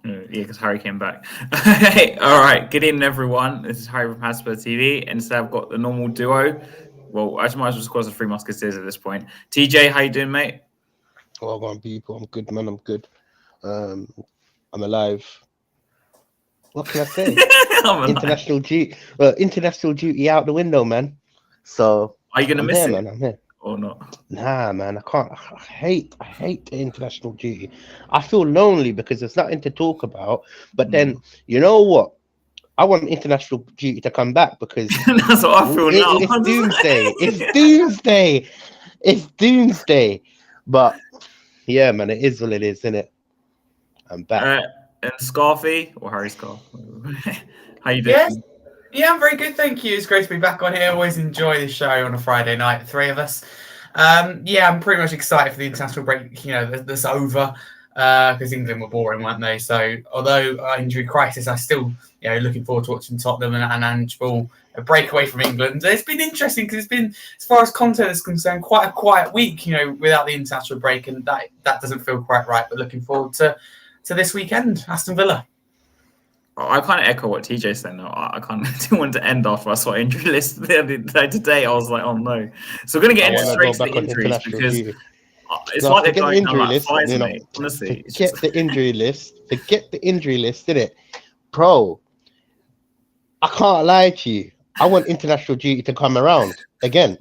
Yeah, because Harry came back. Hey, all right. Good evening, everyone. This is Harry from Hotspur TV. And instead, I've got the normal duo. Well, I might as well just call us the Three Musketeers at this point. TJ, how you doing, mate? Well, on people, I'm good, man. I'm good. Um, I'm alive. What can I say? I'm alive. International duty out the window, man. So Are you gonna I'm miss here, it man. I'm here. or not? Nah, man. I can't. I hate the international duty. I feel lonely because there's nothing to talk about. But then, Mm. you know what? I want international duty to come back because That's what I feel now. it's I'm just doomsday. It's like- doomsday. It's doomsday. But yeah, man. It is what it is, isn't it? I'm back. uh, and Scarfy or Harry Scarf? How you Yes. doing? Yeah, I'm very good, thank you. It's great to be back on here. Always enjoy the show on a Friday night, the three of us. Yeah, I'm pretty much excited for the international break, that's over, because England were boring, weren't they? So, although injury crisis, I still, looking forward to watching Tottenham and Ange a break away from England. It's been interesting because it's been, as far as content is concerned, quite a quiet week, without the international break, and that doesn't feel quite right. But looking forward to this weekend, Aston Villa. I kind of echo what TJ said. No, I kind of didn't want to end after I saw injury list the other day. Today, I was like, oh no. So we're gonna get I into want to straight go to the back on injuries international because duty. it's No, like they're forget the going down injury like list. flies, mate. Honestly, it's just Forget the injury list. Forget the injury list, innit? Bro, I can't lie to you. I want international duty to come around again.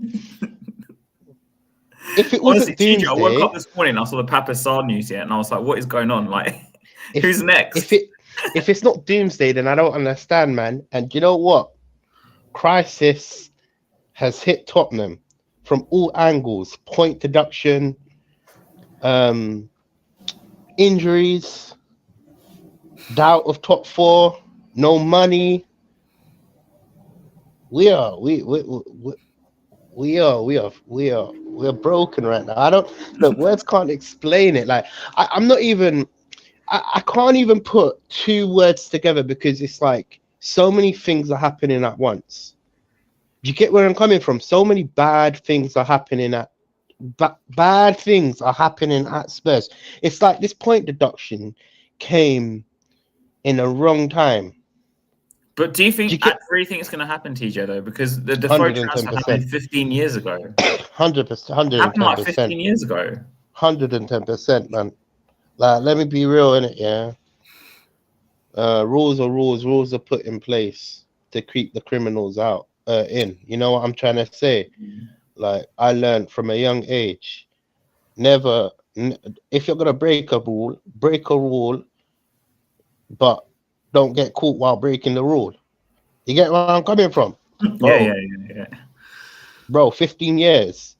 If it honestly, wasn't TJ. I woke up doomsday, this morning, I saw the Papa Sarr news yet, and I was like, what is going on? Like, if who's if next? it if it's not doomsday, then I don't understand, man. And you know what? Crisis has hit Tottenham from all angles: point deduction, um, injuries, doubt of top four, no money. We are we are broken right now. I don't look, words can't explain it. Like I'm not even I can't even put two words together because it's like so many things are happening at once. You get where I'm coming from? So many bad things are happening bad things are happening at Spurs. It's like this point deduction came in a wrong time. But do you Do you think get actually think it's going to happen, TJ? Though, because the Defoe transfer 110%, happened 15 years ago. 100%, Happened like 110%, 15 years ago. 110%, man. Like, let me be real in it, yeah. Rules are rules. Rules are put in place to keep the criminals out. In. You know what I'm trying to say? Like, I learned from a young age. Never. If you're gonna break a rule, but don't get caught while breaking the rule. You get where I'm coming from, Yeah, bro? yeah, yeah, yeah. Bro, 15 years.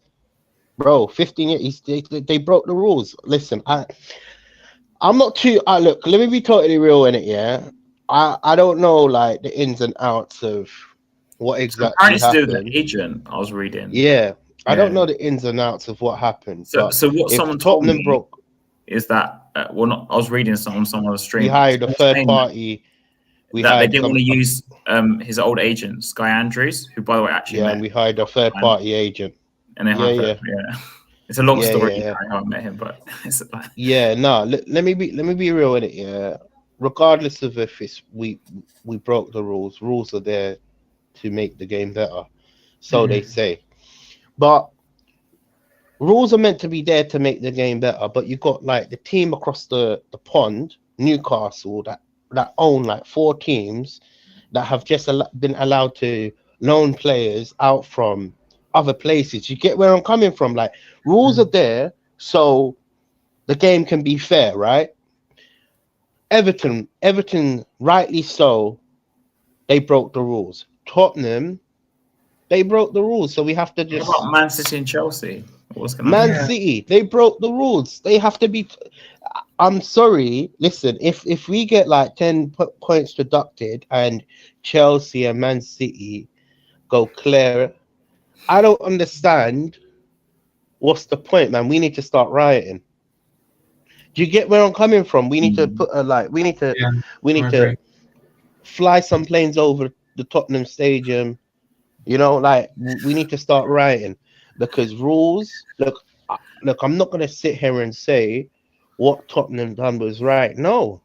Bro, 15 years. They broke the rules. Listen, I'm not too. Look, let me be totally real in it. Yeah, I don't know like the ins and outs of what So exactly apparently, it's to do with happened. the agent. I was reading. Yeah, I don't Yeah. know the ins and outs of what happened. So, But so what if someone told Tottenham me broke, is that well, not I was reading some on some other we stream. hired a Someone third saying party. We that they hired didn't want some. to use his old agent, Sky Andrews, who by the way actually Yeah, met and we hired a Dr. third Ryan, party agent. and they Yeah, have yeah, yeah. It's a long yeah, story yeah, yeah. how I met him, but it's like Yeah, no. Let me be real in it. Yeah, regardless of if it's we broke the rules. Rules are there to make the game better, so they Mhm. say. But rules are meant to be there to make the game better. But you got like the team across the pond, Newcastle, that own like four teams that have just been allowed to loan players out from other places. You get where I'm coming from? Like rules are there so the game can be fair, right? Everton, rightly so, they broke the rules. Tottenham, they broke the rules, so we have to What just about Man City and Chelsea? What's gonna Man happen? Yeah. City, they broke the rules. They have to be. I'm sorry. Listen, if we get like 10 points deducted and Chelsea and Man City go clear, I don't understand. What's the point, man? We need to start rioting. Do you get where I'm coming from? We need to Mm. put a like. Yeah, We I need to agree. fly some planes over the Tottenham Stadium. Like we need to start writing because rules. Look, I'm not gonna sit here and say what Tottenham done was right. No,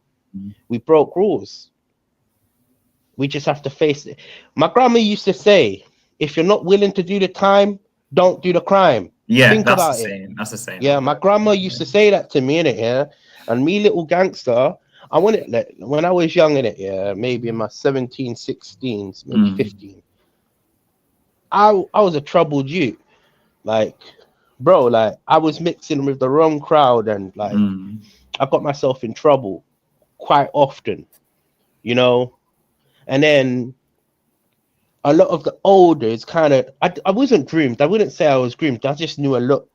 We broke rules. We just have to face it. My grandma used to say, if you're not willing to do the time, don't do the crime. Yeah, Think that's about the it. saying. That's the saying. Yeah, my grandma used to say that to me, innit, yeah? And me, little gangster, I wanted, like, when I was young, innit, yeah, maybe in my 17, 16s, maybe 15, I was a troubled youth. Like, bro, like, I was mixing with the wrong crowd and, like, I got myself in trouble quite often, you know? And then a lot of the elders kind of, I wasn't groomed. I wouldn't say I was groomed. I just knew a lot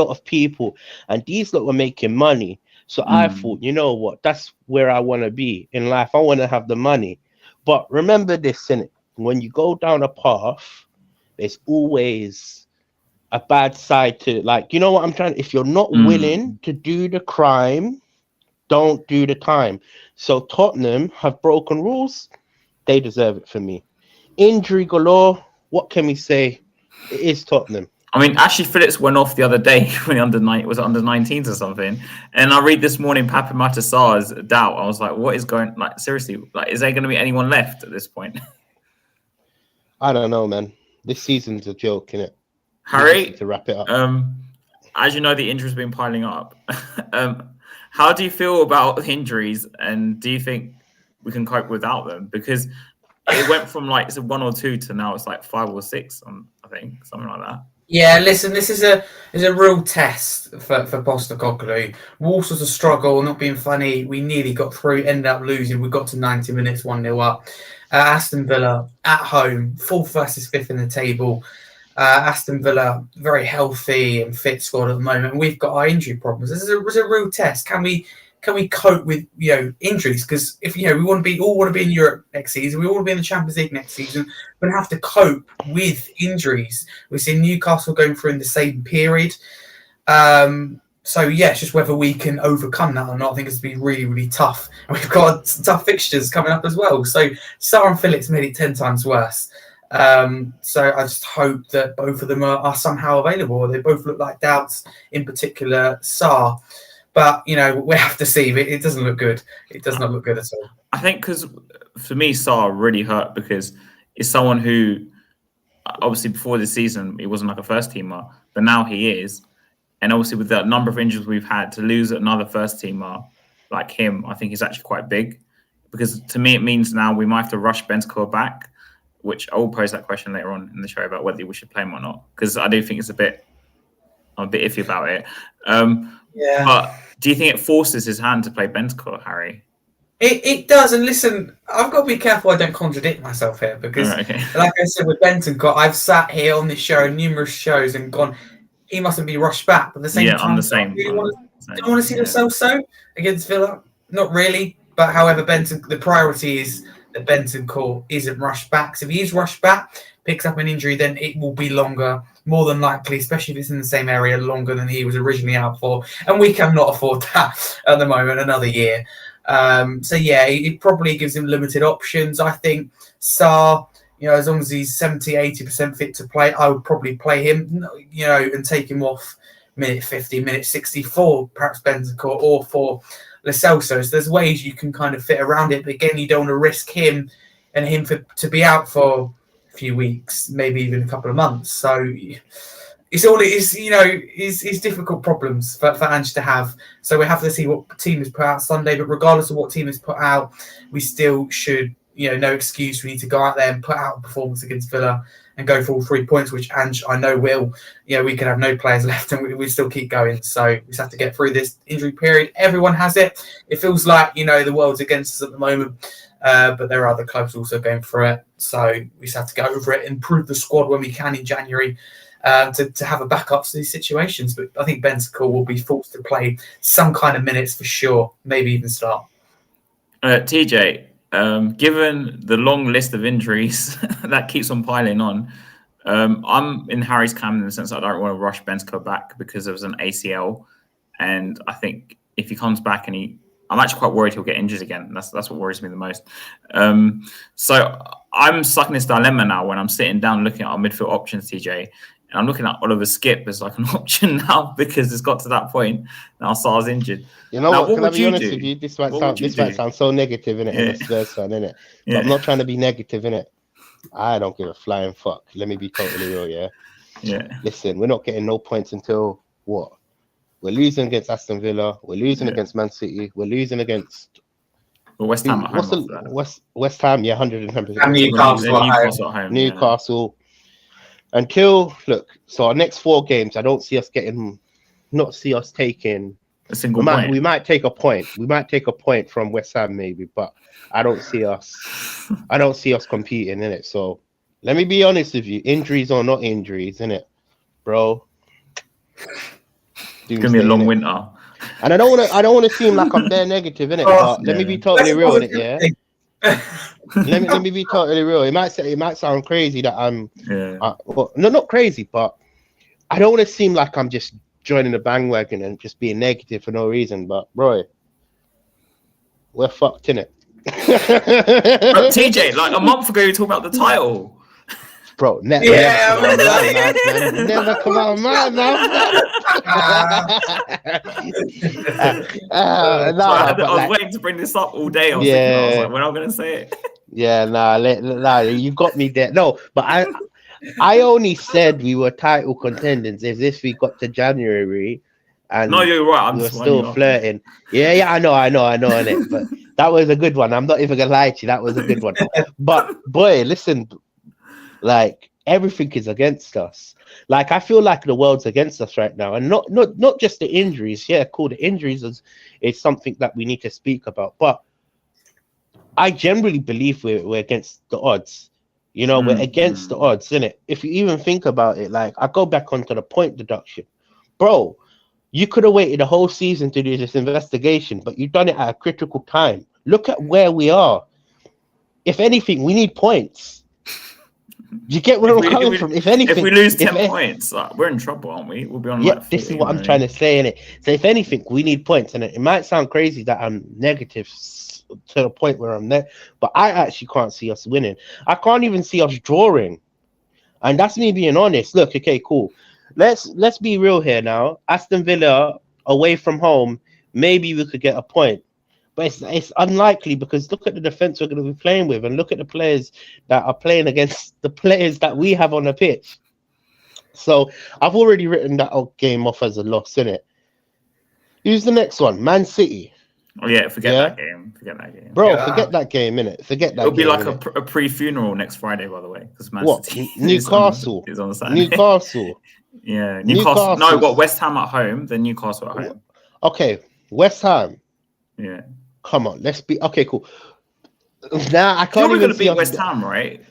of people, and these lot were making money. So I thought, you know what? That's where I want to be in life. I want to have the money. But remember this, innit? When you go down a path, there's always a bad side to, like, you know what I'm trying. If you're not willing to do the crime, don't do the time. So Tottenham have broken rules. They deserve it for me. Injury galore. What can we say? It is Tottenham. I mean, Ashley Phillips went off the other day when he was under 19s or something. And I read this morning Pape Matar Sarr's doubt. I was like, what is going, like, seriously, like, is there going to be anyone left at this point? I don't know, man. This season's a joke, innit? Harry, to wrap it up. As you know, the injuries have been piling up. How do you feel about the injuries, and do you think we can cope without them? Because it went from like it's a 1 or 2 to now it's like 5 or 6, I think, something like that. Yeah, listen, this is a real test for Postecoglou. Wolves was a struggle, not being funny. We nearly got through, ended up losing. We got to 90 minutes, 1-0 up. Aston Villa at home, 4th versus 5th in the table. Aston Villa, very healthy and fit squad at the moment. We've got our injury problems. This is a real test. Can we cope with injuries? Because if we all want to be in Europe next season, we all want to be in the Champions League next season. We're gonna have to cope with injuries. We've seen Newcastle going through in the same period. So yeah, it's just whether we can overcome that or not. I think it's going to be really, really tough. And we've got tough fixtures coming up as well. So Sarr and Phillips made it 10 times worse. So I just hope that both of them are somehow available. They both look like doubts, in particular Sarr. But, we have to see. It doesn't look good. It does not look good at all. I think because for me, Sarr really hurt because it's someone who, obviously before this season, he wasn't like a first teamer, but now he is. And obviously with the number of injuries we've had, to lose another first teamer like him, I think is actually quite big. Because to me, it means now we might have to rush Bentancur back, which I will pose that question later on in the show about whether we should play him or not. Because I do think I'm a bit iffy about it. Yeah. But do you think it forces his hand to play Bentancur, Harry? It does. And listen, I've got to be careful I don't contradict myself here because, like I said, with Bentancur, I've sat here on this show, numerous shows, and gone, he mustn't be rushed back. But at the same time, I'm the same. Do you want to see the so against Villa? Not really. But however, the priority is that Bentancur isn't rushed back. So if he is rushed back, picks up an injury, then it will be longer, more than likely, especially if it's in the same area, longer than he was originally out for. And we cannot afford that at the moment, another year. So yeah, it probably gives him limited options. I think Sarr, as long as he's 70, 80% fit to play, I would probably play him, and take him off minute 50, minute 64, perhaps Bentancur, or for Lo Celso. So there's ways you can kind of fit around it. But again, you don't want to risk him to be out for a few weeks, maybe even a couple of months. So it's difficult problems for Ange to have. So we have to see what team is put out Sunday. But regardless of what team is put out, we still should, no excuse. We need to go out there and put out a performance against Villa and go for all 3 points, which Ange, I know, will. We could have no players left and we still keep going. So we just have to get through this injury period. Everyone has it. It feels like, the world's against us at the moment. But there are other clubs also going for it. So we just have to get over it, improve the squad when we can in January to have a backup to these situations. But I think Bentancur will be forced to play some kind of minutes for sure, maybe even start. TJ, given the long list of injuries that keeps on piling on, I'm in Harry's camp in the sense that I don't want to rush Bentancur back because there was an ACL. And I think if he comes back and I'm actually quite worried he'll get injured again. That's what worries me the most. So I'm stuck in this dilemma now when I'm sitting down looking at our midfield options, TJ. And I'm looking at Oliver Skip as like an option now because it's got to that point. Now Sar's injured. You know Now, what? Can I would be you honest do? with you? This might What would you sound so negative in it. I'm Yeah. a Spurs fan, innit? Yeah. But I'm not trying to be negative in it. I don't give a flying fuck. Let me be totally real, yeah. Yeah. Listen, we're not getting no points until what? We're losing against Aston Villa. We're losing against Man City. We're losing against West Ham at home. West Ham, yeah, 110%. And Newcastle at home. Newcastle. Until so our next 4 games, I don't see us taking a single point. We might take a point. We might take a point from West Ham maybe, but I don't see us competing in it. So let me be honest with you, injuries or not injuries, innit, bro. It's gonna be a long winter. And I don't want to seem like I'm there negative, innit? But let me be totally real in it, yeah. let me be totally real. It might sound crazy that I'm not crazy, but I don't want to seem like I'm just joining the bandwagon and just being negative for no reason. But bro, we're fucked, innit? TJ, like a month ago, you talking about the title. Bro, never come out of my mouth. I was waiting to bring this up all day. I was like, we're not gonna say it. Yeah, nah, you got me there. No, but I only said we were title contenders if we got to January. And no, you're right. We were still flirting. Yeah, I know, innit? But that was a good one. I'm not even gonna lie to you. That was a good one. But boy, listen. Like everything is against us. Like I feel like the world's against us right now, and not just the injuries. Yeah, cool. The injuries is something that we need to speak about. But I generally believe we're against the odds. You know, we're against the odds, innit? If you even think about it, like I go back onto the point deduction, bro. You could have waited a whole season to do this investigation, but you've done it at a critical time. Look at where we are. If anything, we need points. You get where I'm coming from. If anything, if we lose 10 points, we're in trouble, aren't we? We'll be on. This is what I'm trying to say, innit? So if anything, we need points, and it might sound crazy that I'm negative to the point where I'm there, but I actually can't see us winning. I can't even see us drawing, and that's me being honest. Look, okay, cool. Let's be real here now. Aston Villa away from home, maybe we could get a point. But it's unlikely because look at the defense we're going to be playing with and look at the players that are playing against the players that we have on the pitch. So I've already written that game off as a loss, innit? Who's the next one? Man City. Oh, yeah, forget that game. Bro, forget that game, innit? Forget that It'll be like innit? a pre-funeral next Friday, by the way. Because Man City Newcastle. is on Saturday. Newcastle. Yeah, Newcastle. No, West Ham at home, then Newcastle at home. Okay, West Ham. Yeah. Come on, let's be okay. Cool. Nah, I can't You're even going to beat West Ham, right?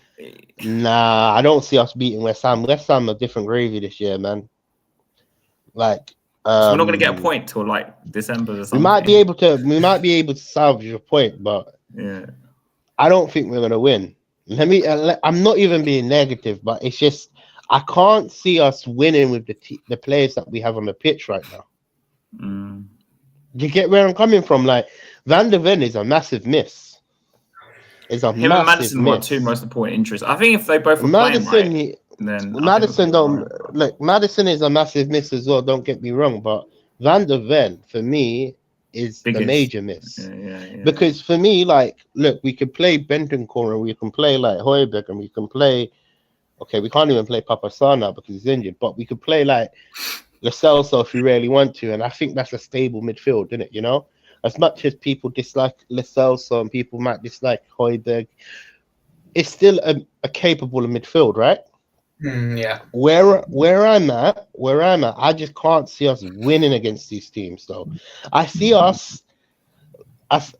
Nah, I don't see us beating West Ham. West Ham are different gravy this year, man. Like, so we're not going to get a point till like December or something. We might be able to salvage a point, but yeah, I don't think we're going to win. I'm not even being negative, but it's just I can't see us winning with the players that we have on the pitch right now. You get where I'm coming from? Like Van der Ven is a massive miss. Him and Maddison were 2 most important injuries. I think if they both were playing right, then Maddison Maddison is a massive miss as well. Don't get me wrong, but Van der Ven for me is the major miss. Yeah. Because for me, like, look, we could play Bentancur and we can play like Højbjerg and we can play. Okay, we can't even play Papa Sarr now because he's injured, but we could play like Lo Celso if we really want to, and I think that's a stable midfield, isn't it? You know, as much as people dislike Lo Celso and people might dislike Højbjerg, it's still a capable midfield, right? Yeah. Where I'm at, I just can't see us winning against these teams. Though I see us as,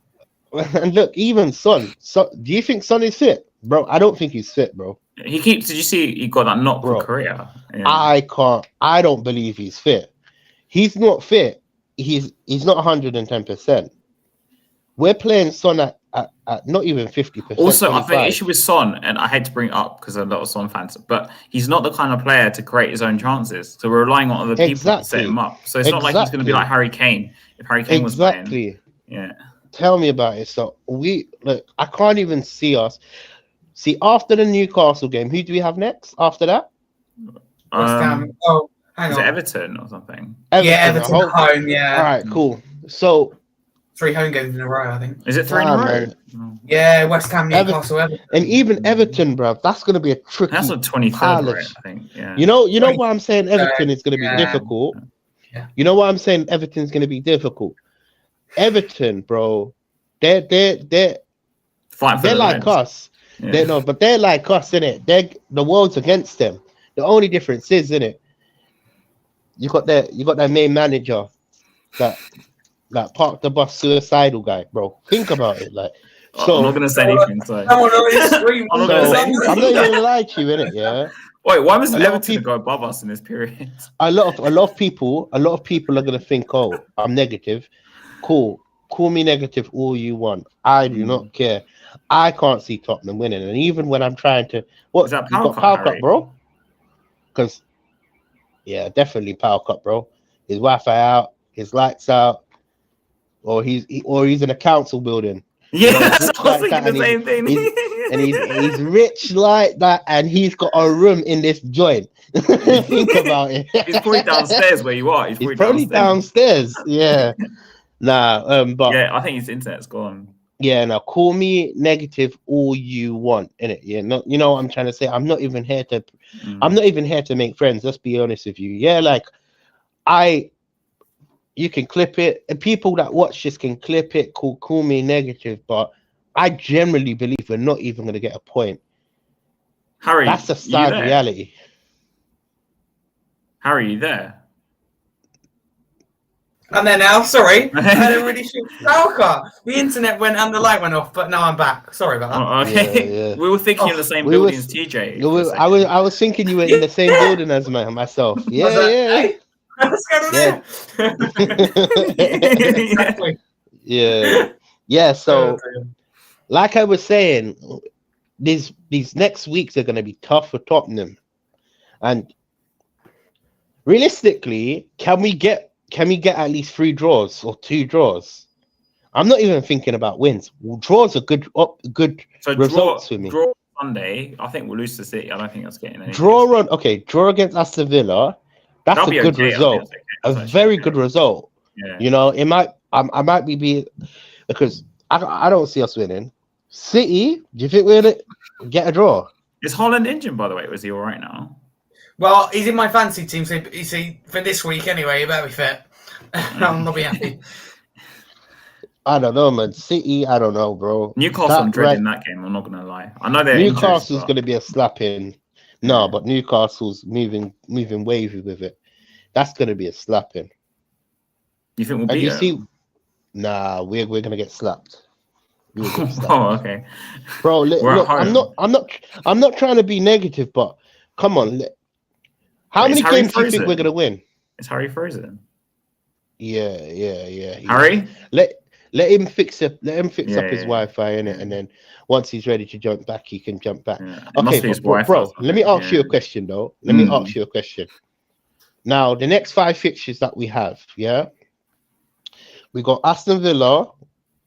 and look, even Son. So, do you think Son is fit, bro? I don't think he's fit, bro. Did you see he got that knock for Korea? Yeah. I don't believe he's fit. He's not fit. He's not 110%. We're playing Son at not even 50%. Also, 25. I think the issue with Son, and I hate to bring it up because a lot of Son fans, but he's not the kind of player to create his own chances. So we're relying on other people to set him up. So it's not like he's going to be like Harry Kane. If Harry Kane was playing. Yeah. Tell me about it. So I can't even see us. See, after the Newcastle game, who do we have next after that? West Ham. Oh, hang Is it on. Everton or something? Everton I hope. home. Yeah. All right, cool. So 3 home games in a row, I think. Is it 3 in a row? man. Oh. Yeah, West Ham, Newcastle, Everton. And even Everton, bro, that's going to be a tricky. That's on 23rd, palace. right? I think. Yeah. You know why I'm saying Everton is going to be difficult. Yeah. You know why I'm saying Everton's going to be difficult. Everton, bro, they're like us. Yeah. But they're like us, innit? The world's against them. The only difference is, innit? You got that main manager that parked the bus suicidal guy, bro. Think about it, like. So I'm not gonna say anything. So I'm not I'm not even gonna lie to you, innit? Yeah. Wait, why was Everton to go above us in this period? A lot of people are gonna think, oh, I'm negative. Cool. Call me negative all you want. I do not care. I can't see Tottenham winning, and even when I'm trying to, Is that you got power cut, bro? Because definitely power cut, bro. His Wi-Fi out, his lights out, or he's in a council building. Yeah, I was thinking the same thing. He's rich like that, and he's got a room in this joint. Think about it. He's probably downstairs where you are. He's probably downstairs. Yeah. But yeah, I think his internet's gone. Yeah, now call me negative all you want, innit? Yeah, no, you know what I'm trying to say. I'm not even here to make friends. Let's be honest with you. Yeah, like you can clip it, and people that watch this can clip it. Call me negative, but I generally believe we're not even going to get a point. Harry, that's a sad reality. Harry, you there? And then now, sorry, I had a really short power cut. The internet went and the light went off, but now I'm back. Sorry about that. Oh, okay. Yeah. We were thinking in the same building as TJ. I was thinking you were in the same building as myself. Yeah. What's going on there? Yeah. So, like I was saying, these next weeks are going to be tough for Tottenham, and realistically, can we get at least 3 draws or 2 draws? I'm not even thinking about wins. Draws are good results for me. Draw Sunday, I think we'll lose to City. I don't think that's getting any. Draw against Aston Villa. That's a good result. A very good result. Yeah. You know, I might be because I don't see us winning. City, do you think we're gonna get a draw? Is Holland injured, by the way? Was he all right now? Well, he's in my fantasy team, so for this week anyway, he better be fit. I'll not be happy. I don't know, man. City, I don't know, bro. Newcastle, I'm dreading that game. I'm not gonna lie. I know Newcastle's going to be a slapping. No, but Newcastle's moving wavy with it. That's going to be a slapping. You think we'll beat them? Nah, we're going to get slapped. Oh, okay. Bro, look, I'm not trying to be negative, but come on. How many games do you think we're going to win? Is Harry frozen? Yeah. Harry? Let him fix up his Wi-Fi in it, and then once he's ready to jump back, he can jump back. Yeah. Okay, bro, let me ask you a question though. Let me ask you a question. Now, the next 5 fixtures that we have, we got Aston Villa,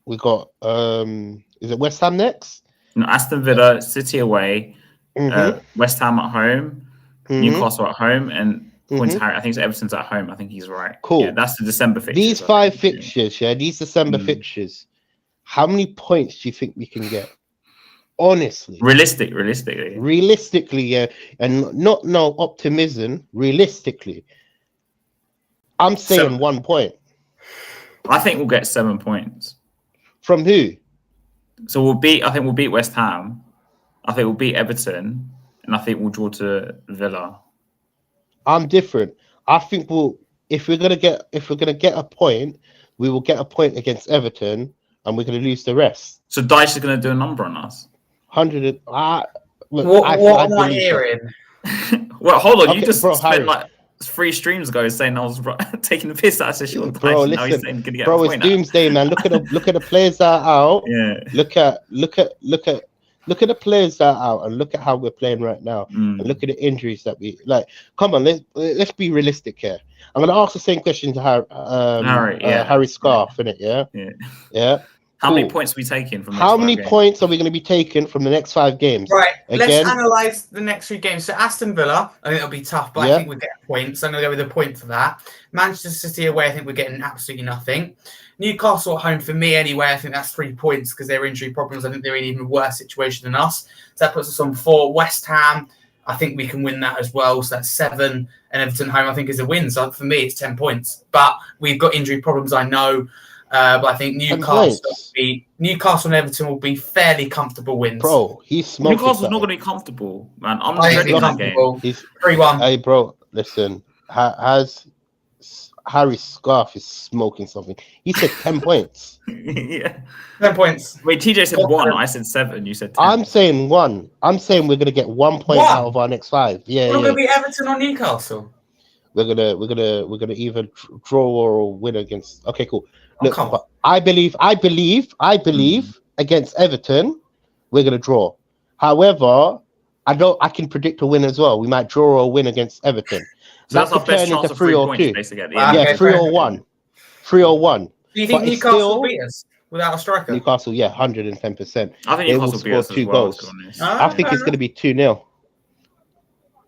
we got is it West Ham next? No, Aston Villa, City away, West Ham at home, Newcastle at home, and I think Everton's at home. I think he's right. Cool. Yeah, that's the December fixtures. These 5 fixtures, these December fixtures. How many points do you think we can get? Honestly. Realistically, yeah. And not no optimism. Realistically. I'm saying 1 point. I think we'll get 7 points. From who? So I think we'll beat West Ham. I think we'll beat Everton. And I think we'll draw to Villa. I'm different. I think if we're gonna get a point, we will get a point against Everton, and we're gonna lose the rest. So Dyche is gonna do a number on us. 100. What am I hearing? Well, hold on. Okay, you just spent Harry. Like 3 streams ago saying I was taking the piss out of Session. Bro, listen, now he's saying gonna get bro, it's doomsday, man. Look at the players that are out. Yeah. Look at the players that are out, and look at how we're playing right now, and look at the injuries that we like. Come on, let's be realistic here. I'm gonna ask the same question to Harry Scarf, innit? Yeah. How many Cool. points are we taking from? How many points are we going to be taking from the next 5 games? Right, let's Again, analyse the next 3 games. So Aston Villa, I think it'll be tough, but I Yeah. think we're getting points. So I'm going to go with a point for that. Manchester City away, I think we're getting absolutely nothing. Newcastle at home, for me anyway, I think that's 3 points because their injury problems. I think they're in an even worse situation than us. So that puts us on 4. West Ham, I think we can win that as well. So that's 7. And Everton home, I think, is a win. So for me, it's 10 points. But we've got injury problems, I know. But I think 10 Newcastle and Everton will be fairly comfortable wins. bro, he's smoking. Newcastle's not going to be comfortable, man. I'm I think dreading it's that game. comfortable. He's 3-1. Hey, bro, listen. Has Harry Scarf is smoking something? He said 10 points. Yeah. 10 points. Wait, TJ said 1. I said 7. You said 10. I'm saying 1. I'm saying we're gonna get 1 point One? out of our next 5. Yeah, We're not yeah. going to be Everton or Newcastle. We're gonna either draw or win against. Okay, cool. Oh, Look, come on. but I believe against Everton, we're gonna draw. However, I can predict a win as well. We might draw or win against Everton. So that's That our could best turn chance into of 3 3 or points, 2. basically. Wow, Yeah, okay, 3 fair or 1. 3 or 1. Do you think But it's Newcastle still- will beat us without a striker? Newcastle, yeah, 110%. I think They will Newcastle will beat us score as 2 well, goals. to be honest. I think it's gonna be 2-0.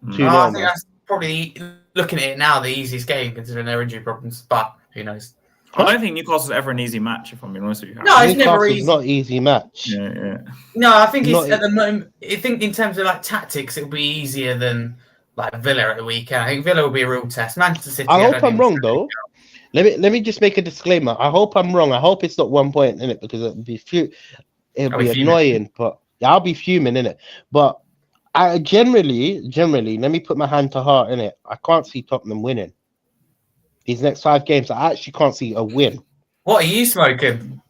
2-0. I think man. that's probably, looking at it now, the easiest game considering their injury problems. But who knows? I don't think Newcastle's ever an easy match, if I'm being honest with you. No, it's never Newcastle's easy. not an easy match. Yeah, yeah. No, I think it's Not- at the moment. I think in terms of like tactics, it'll be easier than like Villa at the weekend. I think Villa will be a real test. Manchester City. I don't hope think I'm wrong it's- though. Let me just make a disclaimer. I hope I'm wrong. I hope it's not 1 point in it because it'll be I'll be fuming. annoying. But I'll be fuming in it. But I generally, let me put my hand to heart in it. I can't see Tottenham winning these next 5 games. I actually can't see a win, What are you smoking?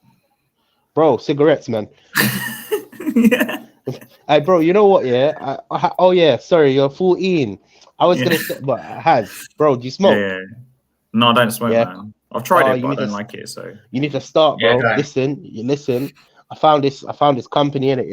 bro. Cigarettes, man. Yeah. Hey, bro. You know what? Yeah. Oh yeah. Sorry, you're 14. I was gonna say, but bro. Do you smoke? Yeah. No, I don't smoke, Yeah. man. I've tried Oh, it, you but I need don't to- like it. So You need to start, bro. Yeah, go. Listen. I found this company in it.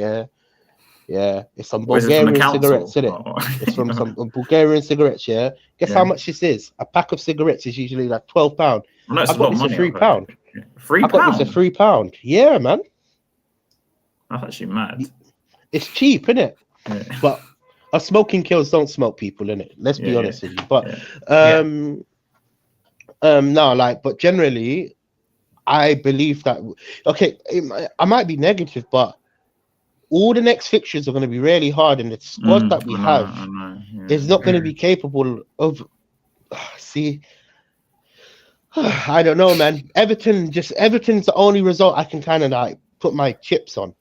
Yeah. It's some Or is it from the Bulgarian council? cigarettes in it. Oh. It's from some Bulgarian cigarettes. Yeah. Guess Yeah. how much this is? A pack of cigarettes is usually like £12. I know it's I a got lot of this money. for £3. I've heard. £3? I got this for £3. Yeah, man. That's actually mad. It's cheap, isn't it? Yeah. But a smoking kills don't smoke people, innit? Let's be Yeah, honest with you. But Yeah. no, like, but generally, I believe that. Okay, I might be negative, but all the next fixtures are going to be really hard, and the squad that we have I know, yeah. is not going to be capable of. See, I don't know, man. Everton's the only result I can kind of like put my chips on.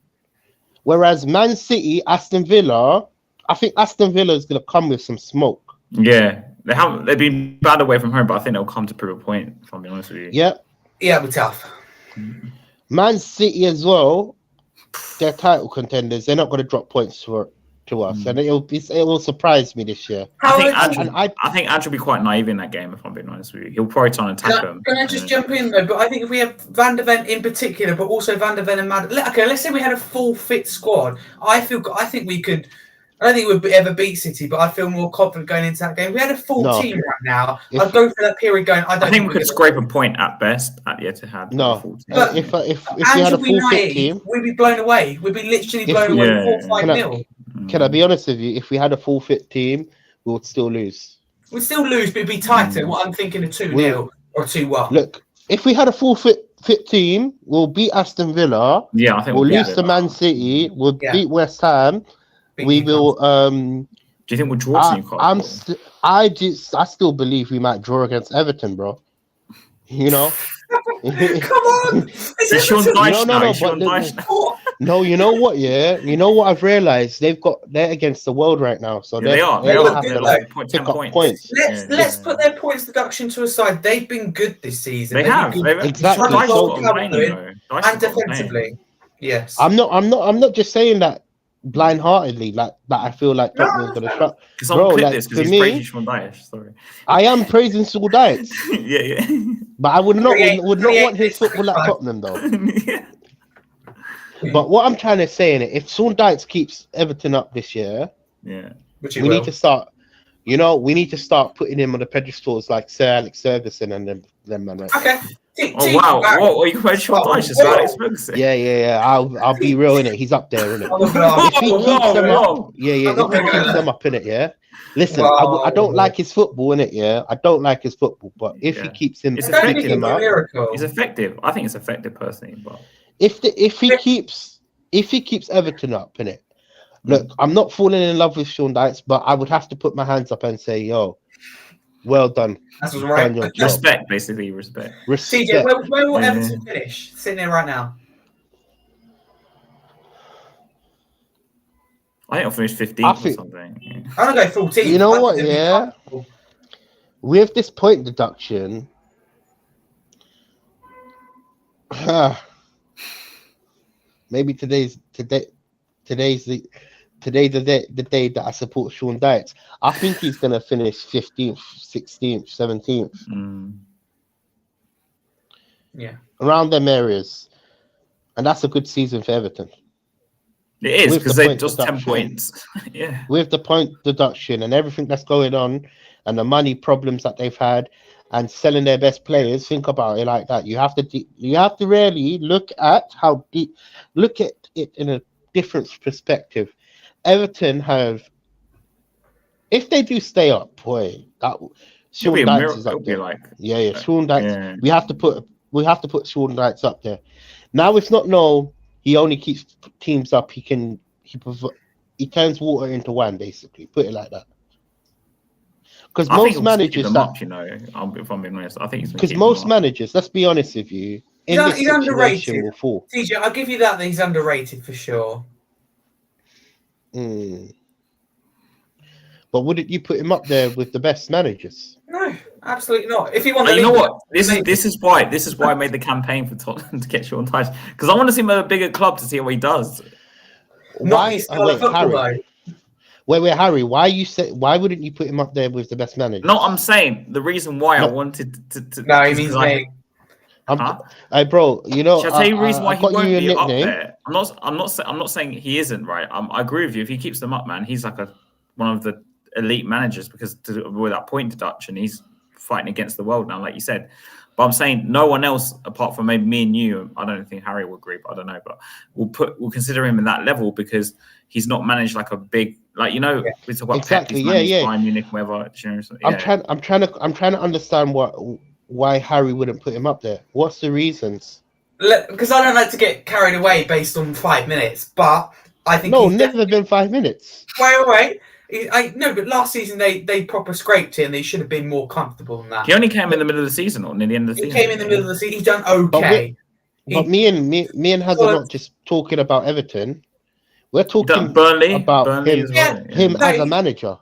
Whereas Man City, Aston Villa, I think Aston Villa is going to come with some smoke. Yeah, they've been bad away from home, but I think they'll come to prove a point. If I'm being honest with you. Yeah, Yeah, it'll be tough. Man City as well. They're title contenders. They're not going to drop points to us, and it will surprise me this year. I think Ange will be quite naive in that game. If I'm being honest with you, he'll probably try and attack them. Can I just jump in though? But I think if we have Van der Ven in particular, but also Van der Ven and Mad. Okay, let's say we had a full fit squad. I think we could. I don't think we'd ever beat City, but I feel more confident going into that game. If we had a full team right now, I'd go for that period going. I think we could scrape a point at best at the Etihad. No, But if we had a full fit team, we'd be blown away. We'd be literally blown away 4-5-0. Can I be honest with you? If we had a full fit team, we would still lose. We'd still lose, but it'd be tighter. What I'm thinking of 2-0 or 2-1. Look, if we had a full fit team, we'll beat Aston Villa. Yeah, I think we'll lose to Man City. We'll beat West Ham. We will. Do you think we'll draw to Newcastle? I still believe we might draw against Everton, bro. You know. Come on. It's Sean Dyche now. No, you know what? Yeah, you know what I've realised? They're against the world right now, so they are. They have have to to like pick up points. Let's put their points deduction to a side. They've been good this season. They have. Exactly. And defensively, yes. I'm not just saying that blind-heartedly, like that. I feel like Tottenham's gonna shut. Bro, like, for me, praising Sean Dyche. Sorry, I am praising Sean Dyche. yeah. But I would not want his football at Tottenham though. Yeah. But what I'm trying to say in it, if Sean Dyche keeps Everton up this year, we need to start. We need to start putting him on the pedestals like Sir Alex Ferguson and them man. Right? Okay. Oh wow! What are you comparing Sean Dyche to Alex Ferguson? Yeah. I'll be real in it. He's up there, isn't it? Whoa, If he keeps them up, I'm if not he gonna go keeps there. them up in it, yeah. Listen, Whoa. I don't like his football in it, yeah. I don't like his football, but if he keeps him, It's I don't think effective. he's a miracle. It's effective. I think it's effective personally, but if he keeps Everton up in it, look, I'm not falling in love with Sean Dyche, but I would have to put my hands up and say, yo, well done. That's what's right. Respect, basically, respect. TJ, where will Everton finish? Sitting there right now. I think I'll finish 15th or something. Yeah. I'm gonna go 14th. You know what? Yeah. With this point deduction, maybe today's the day that I support Sean Dyche. I think he's gonna finish 15th, 16th, 17th. Yeah. Around them areas. And that's a good season for Everton. It is, because they just 10 points. Yeah. With the point deduction and everything that's going on and the money problems that they've had and selling their best players, think about it like that. You have to really look at it in a different perspective. Everton have, if they do stay up, boy, that Sean Dyche is up there. Sean Dyche. Yeah. We have to put Sean Dyche up there. Now it's not he only keeps teams up. He turns water into wine, basically. Put it like that. Because most managers, if I'm being honest, I think because most managers, let's be honest with you, he's underrated. Will fall. TJ, I'll give you that he's underrated for sure. But wouldn't you put him up there with the best managers? No, absolutely not. If you want, you know what? This is why I made the campaign for Tottenham to get Sean Dyche, because I want to see him at a bigger club to see what he does. Wait, Harry. Wait, Harry. Why wouldn't you put him up there with the best managers? No, I'm saying the reason why I wanted to. No, he means me. Hey, bro, you know. Shall I tell you the reason why he won't be up there? I'm not saying he isn't, right. I agree with you. If he keeps them up, man, he's like one of the elite managers, because with that point deduction, he's fighting against the world now, like you said. But I'm saying no one else apart from maybe me and you. I don't think Harry will agree, but I don't know. But we'll consider him in that level because he's not managed like a big, like, we talk about exactly. Bayern Munich, whatever. I'm trying to understand why Harry wouldn't put him up there. What's the reasons? Because I don't like to get carried away based on 5 minutes, but I think never been 5 minutes. Wait. But last season they proper scraped it and they should have been more comfortable than that. He only came in the middle of the season or near the end of the season. He came in the middle of the season. He's done okay. But me and Hazard are not just talking about Everton. We're talking about Burnley him as a manager.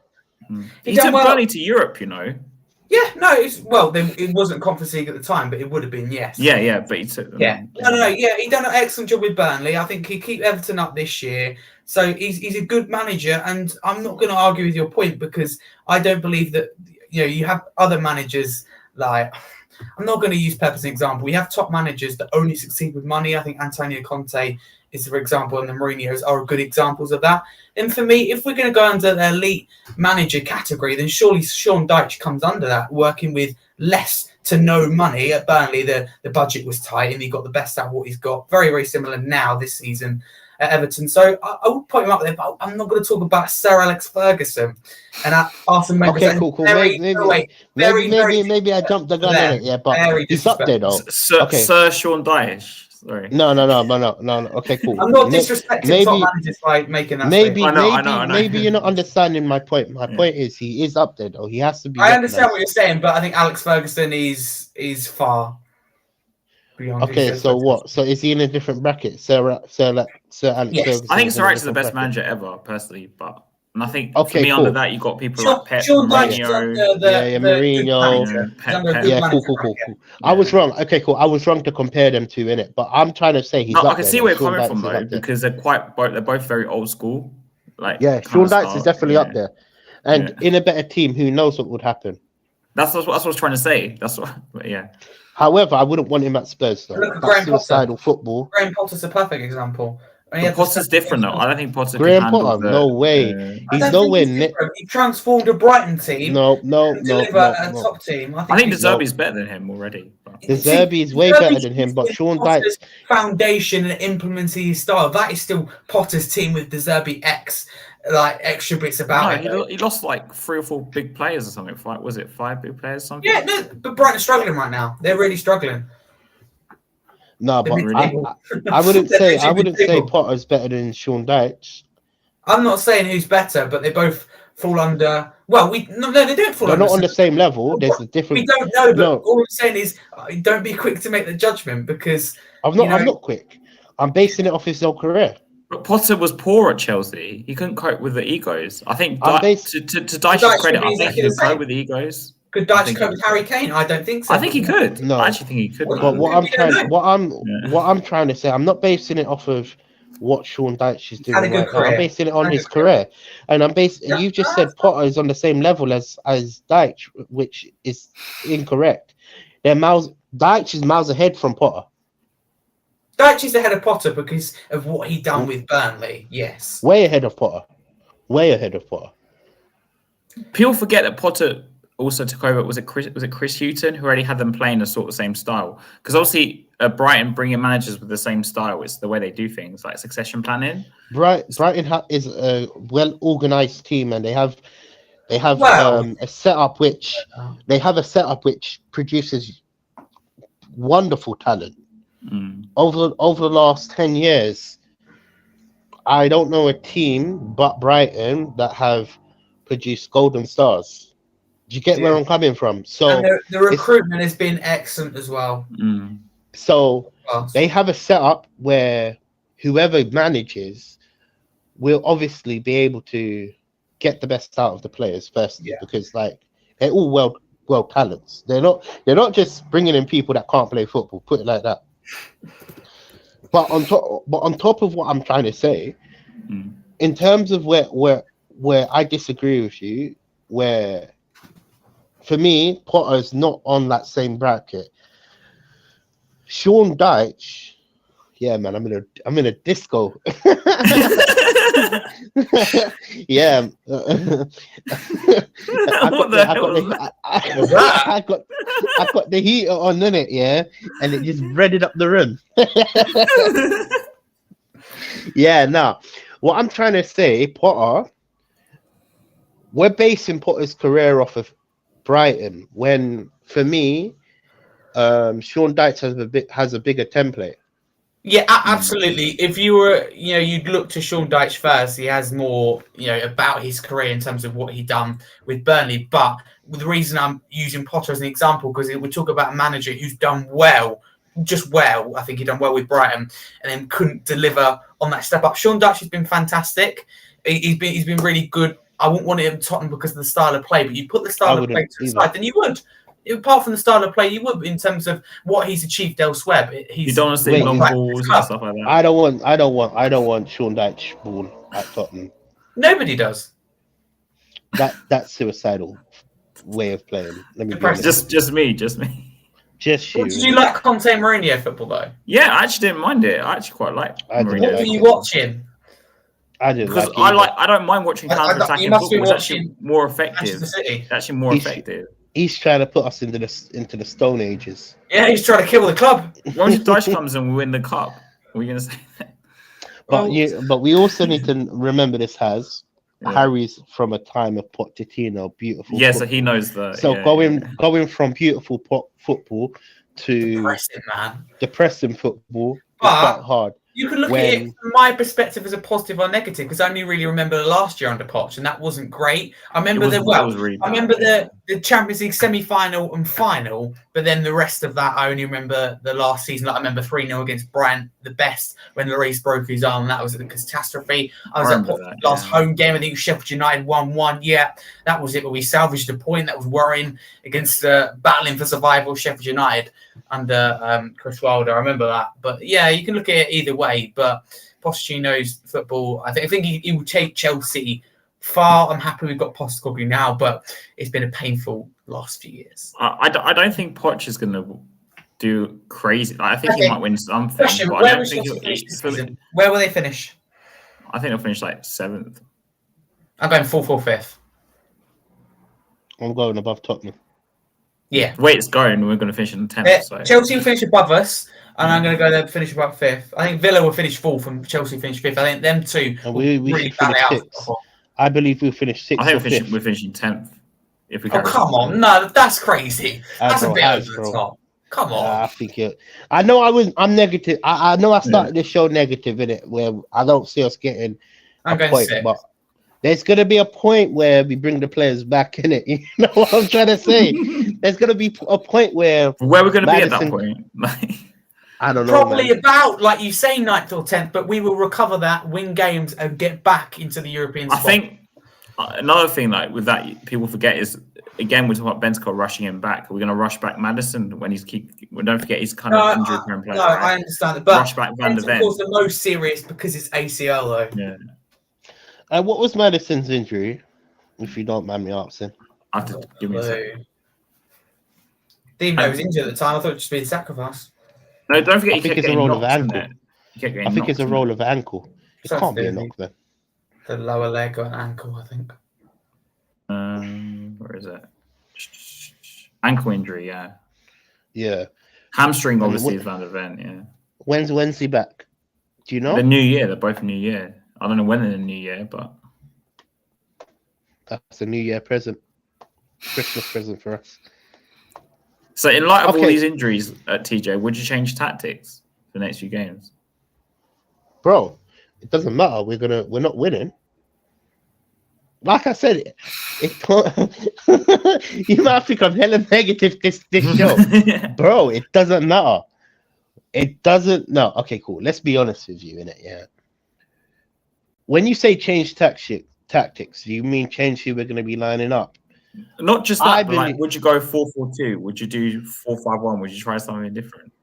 He took Burnley to Europe, Yeah, no, it wasn't Conference League at the time, but it would have been, yes. Yeah, but he took them. Yeah. No, he done an excellent job with Burnley. I think he'd keep Everton up this year. So he's a good manager, and I'm not going to argue with your point because I don't believe that, you have other managers like, I'm not going to use Pep as an example. We have top managers that only succeed with money. I think Antonio Conte is, for example, and the Mourinho's are good examples of that. And for me, if we're going to go under the elite manager category, then surely Sean Dyche comes under that, working with less to no money. At Burnley, the budget was tight and he got the best out of what he's got. Very, very similar now this season at Everton. So I would put him up there, but I'm not going to talk about Sir Alex Ferguson and Arsene Wenger. Okay, cool. Maybe I jumped the gun on it, yeah, but he's up there though. Sir Sean Dyche. Sorry. No. Okay, cool. I'm not disrespecting top managers by making that statement. Maybe you're not understanding my point. My point is he is up there though. He has to be. I understand what you're saying, but I think Alex Ferguson is far beyond. Okay, so what? So is he in a different bracket? Sir Alex Ferguson. I think Sir Alex is the best manager ever, personally, but. And I think for me under that you got people like Pep, Mourinho. Cool. I was wrong. Okay, cool. I was wrong to compare them two in it, but I'm trying to say I can see where you're coming from though, because they're both very old school. Like Sean Dyche is definitely up there, and in a better team, who knows what would happen. That's what I was trying to say. That's what. However, I wouldn't want him at Spurs though. Look at That's suicidal football. Graham Potter's a perfect example. But Potter's different though. I don't think Potter Graham can handle Potter, no way. I He's don't nowhere think he's near. different. He transformed a Brighton team. No. Deliver a top team. I think De he's Zerbi's better than him already. But... De Zerbi is way better than him, but Sean Dyche foundation and implementing his style, that is still Potter's team with De Zerbi X, like extra bits about it. He lost like 3 or 4 big players or something. Was it 5 big players or something? Yeah, no, but Brighton's struggling right now. They're really struggling. No, but I wouldn't say Potter's better than Sean Dyche. I'm not saying who's better, but they both fall under. Well, they don't fall. They're under not on the same level. There's a different. We don't know, but all I'm saying is, don't be quick to make the judgment because I'm not quick. I'm basing it off his whole career. But Potter was poor at Chelsea. He couldn't cope with the egos. I think to Dyche's credit, I think he could cope with the egos. Could Dyche cope with Harry Kane? I don't think so. I think he could. No, I actually think he could. But what I'm trying to say, I'm not basing it off of what Sean Dyche is doing right now. I'm basing it on his career, and You've just said Potter is on the same level as Dyche, which is incorrect. Dyche is miles ahead from Potter. Dyche is ahead of Potter because of what he done with Burnley. Yes, way ahead of Potter. Way ahead of Potter. People forget that Potter also took over. Was it Chris Hughton who already had them playing a sort of same style? Because obviously Brighton bringing managers with the same style. It's the way they do things, like succession planning. Brighton is a well organized team, and they have a setup which produces wonderful talent. Over the last 10 years, I don't know a team but Brighton that have produced golden stars. Do you get where I'm coming from? So and the recruitment has been excellent as well. So they have a setup where whoever manages will obviously be able to get the best out of the players first, because like they're all world talents. They're not just bringing in people that can't play football. Put it like that. But on top of what I'm trying to say, in terms of where I disagree with you, where for me Potter's not on that same bracket. Sean Dyche, yeah, man, I'm in a disco. Yeah, I got the heater on, innit, yeah, and it just redded up the room. Yeah, now what I'm trying to say, Potter, we're basing Potter's career off of Brighton, when for me, Sean Dyche has a bigger template. Yeah, absolutely. If you were, you'd look to Sean Dyche first. He has more, about his career in terms of what he done with Burnley. But the reason I'm using Potter as an example, because we talk about a manager who's done well. I think he done well with Brighton, and then couldn't deliver on that step up. Sean Dyche has been fantastic. He's been really good. I wouldn't want him Tottenham because of the style of play, but you put the style of play to the side, then you would. Apart from the style of play, you would in terms of what he's achieved elsewhere. But you don't want to see long balls and stuff like that. I don't want Sean Dyche ball at Tottenham. Nobody does. That's suicidal way of playing. Let me just me. Just you. Did you like Conte Mourinho football though? Yeah, I actually didn't mind it. I actually quite liked Mourinho. What were you watching? I didn't because I don't mind watching counter-attacking football. It's actually more effective. Effective. He's trying to put us into the Stone Ages. Yeah, he's trying to kill the club. Once Dyche comes and we win the cup, are we going to say that? But we also need to remember this Harry's from a time of Pochettino, beautiful. Yeah, so he knows that. So going from beautiful football to depressing football is quite hard. You can look at it from my perspective as a positive or negative, because I only really remember the last year under Poch, and that wasn't great. I remember the Champions League semi-final and final, but then the rest of that, I only remember the last season. Like I remember 3-0 against Brighton, the best, when Lloris broke his arm. That was a catastrophe. I was at the last home game. I think Sheffield United 1-1. Yeah, that was it. But we salvaged a point. That was worrying against battling for survival Sheffield United under Chris Wilder. I remember that. But yeah, you can look at it either way. But Pochettino's football, I think he will take Chelsea far. I'm happy we've got Postecoglou now, but it's been a painful last few years. I don't think Poch is going to do crazy. Like, I think he might win something. Question: But I Where don't will think Chelsea finish this for me, season? Where will they finish? I think they'll finish like 7th. I'm going 4th or 5th. I'm going above Tottenham. Yeah. The way it's going, we're going to finish in 10th. So. Chelsea will finish above us, and I'm going to go there finish above 5th. I think Villa will finish 4th and Chelsea finish 5th. I think them two And will we really should finish battle it 6th. I believe we'll finish 6th I think or 5th. we're finishing 10th. If we Oh, come on. No, that's crazy. That's a bit over the top. Come on. I think it. I know I'm negative. I know I started this show negative in it, where I don't see us getting I'm a going point, 6th. but there's gonna be a point where we bring the players back in it. You know what I'm trying to say? There's gonna be a point where we're going to be at that point. I don't know. Probably about, like you say, 9th or 10th, but we will recover that, win games, and get back into the European spot. I think another thing, like with that, people forget is, again, we're talking about Bentancur rushing him back. We're going to rush back Maddison when don't forget he's kind of injury-prone player. No, right? I understand it, but rush back Van der Ven. was the most serious because it's ACL, though. Yeah. What was Maddison's injury? If you don't mind me asking. I have to give me a second. Didn't even know he was injured at the time. I thought it would just be a sacrifice. No, don't forget. I think it's a roll of ankle. I think it's a roll of ankle. It can't be a knock then. The lower leg or an ankle, I think. Where is it? Ankle injury, yeah. Yeah. Hamstring, obviously, is Van der Ven, yeah. When's he back? Do you know? The new year. They're both new year. I don't know when in the new year, but that's a New Year present. Christmas present for us. So in light of all these injuries at TJ, would you change tactics for the next few games? Bro, it doesn't matter. We're not winning. Like I said, you might think I'm hella negative this show. Bro, it doesn't matter. It doesn't. No, okay, cool. Let's be honest with you, innit? Yeah. When you say change tactics, do you mean change who we're going to be lining up? Not just that, but like, would you go 4-4-2? Would you do 4-5-1? Would you try something different?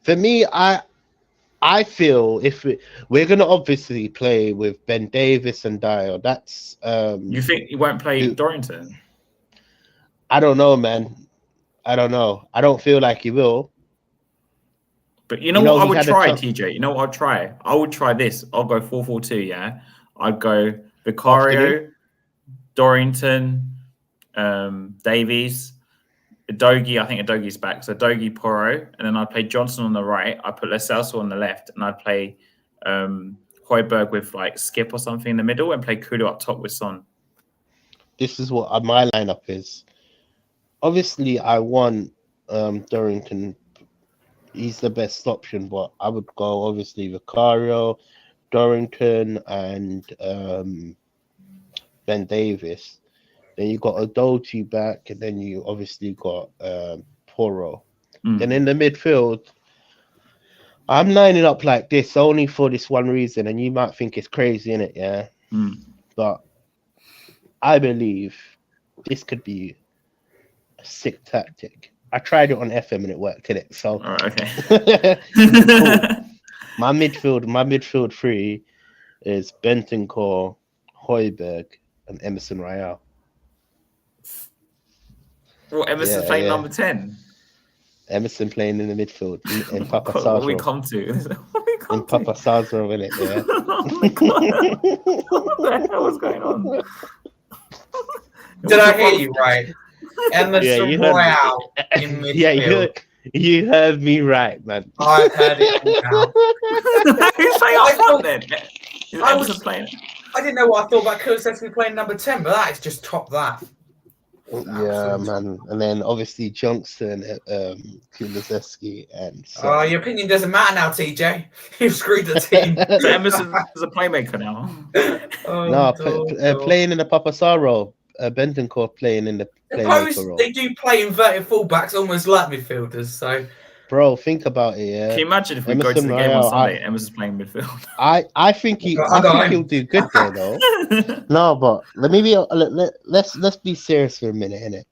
For me, I feel if we're going to obviously play with Ben Davis and Dyer, that's... you think he won't play Dorrington? I don't know, man. I don't know. I don't feel like he will. But you know what I would try, TJ? You know what I'd try? I would try this. I'll go 4-4-2, yeah? I'd go Vicario, Dorrington, Davies, Adogi. I think Adogi's back. So Adogi, Porro. And then I'd play Johnson on the right. I'd put Lo Celso on the left. And I'd play Højbjerg with like Skip or something in the middle and play Kudo up top with Son. This is what my lineup is. Obviously, I want Dorrington. He's the best option, but I would go obviously Vicario, Dorrington, and Ben Davis. Then you got Adogi back, and then you obviously got Porro. Then in the midfield, I'm lining up like this only for this one reason, and you might think it's crazy, innit? Yeah. But I believe this could be a sick tactic. I tried it on FM and it worked, innit? So okay. Cool. My midfield three is Bentancur, Højbjerg, and Emerson Royale. Well, Emerson's playing number 10. Emerson playing in the midfield in Papa What Sarro. we come to? In Papa Sarro, innit? Yeah. Oh my God. What the hell was going on? Did I hear you right? Emerson Royale in midfield. Yeah, you heard me right, man. I heard it now. Who's playing up front then? I didn't know what I thought about Kulusevski playing number 10, but that is just top that. Yeah, man. And then obviously Johnson, Kulusevski, and your opinion doesn't matter now, TJ. You've screwed the team. So Emerson is a playmaker now. Playing in the Papa Sarro. Bentancur playing in the playmaker role. They do play inverted fullbacks almost like midfielders, so... Bro, think about it, yeah. Can you imagine if we go to the game on Sunday and Emerson's playing midfield? I think he'll do good there, though. No, but let's be serious for a minute, innit?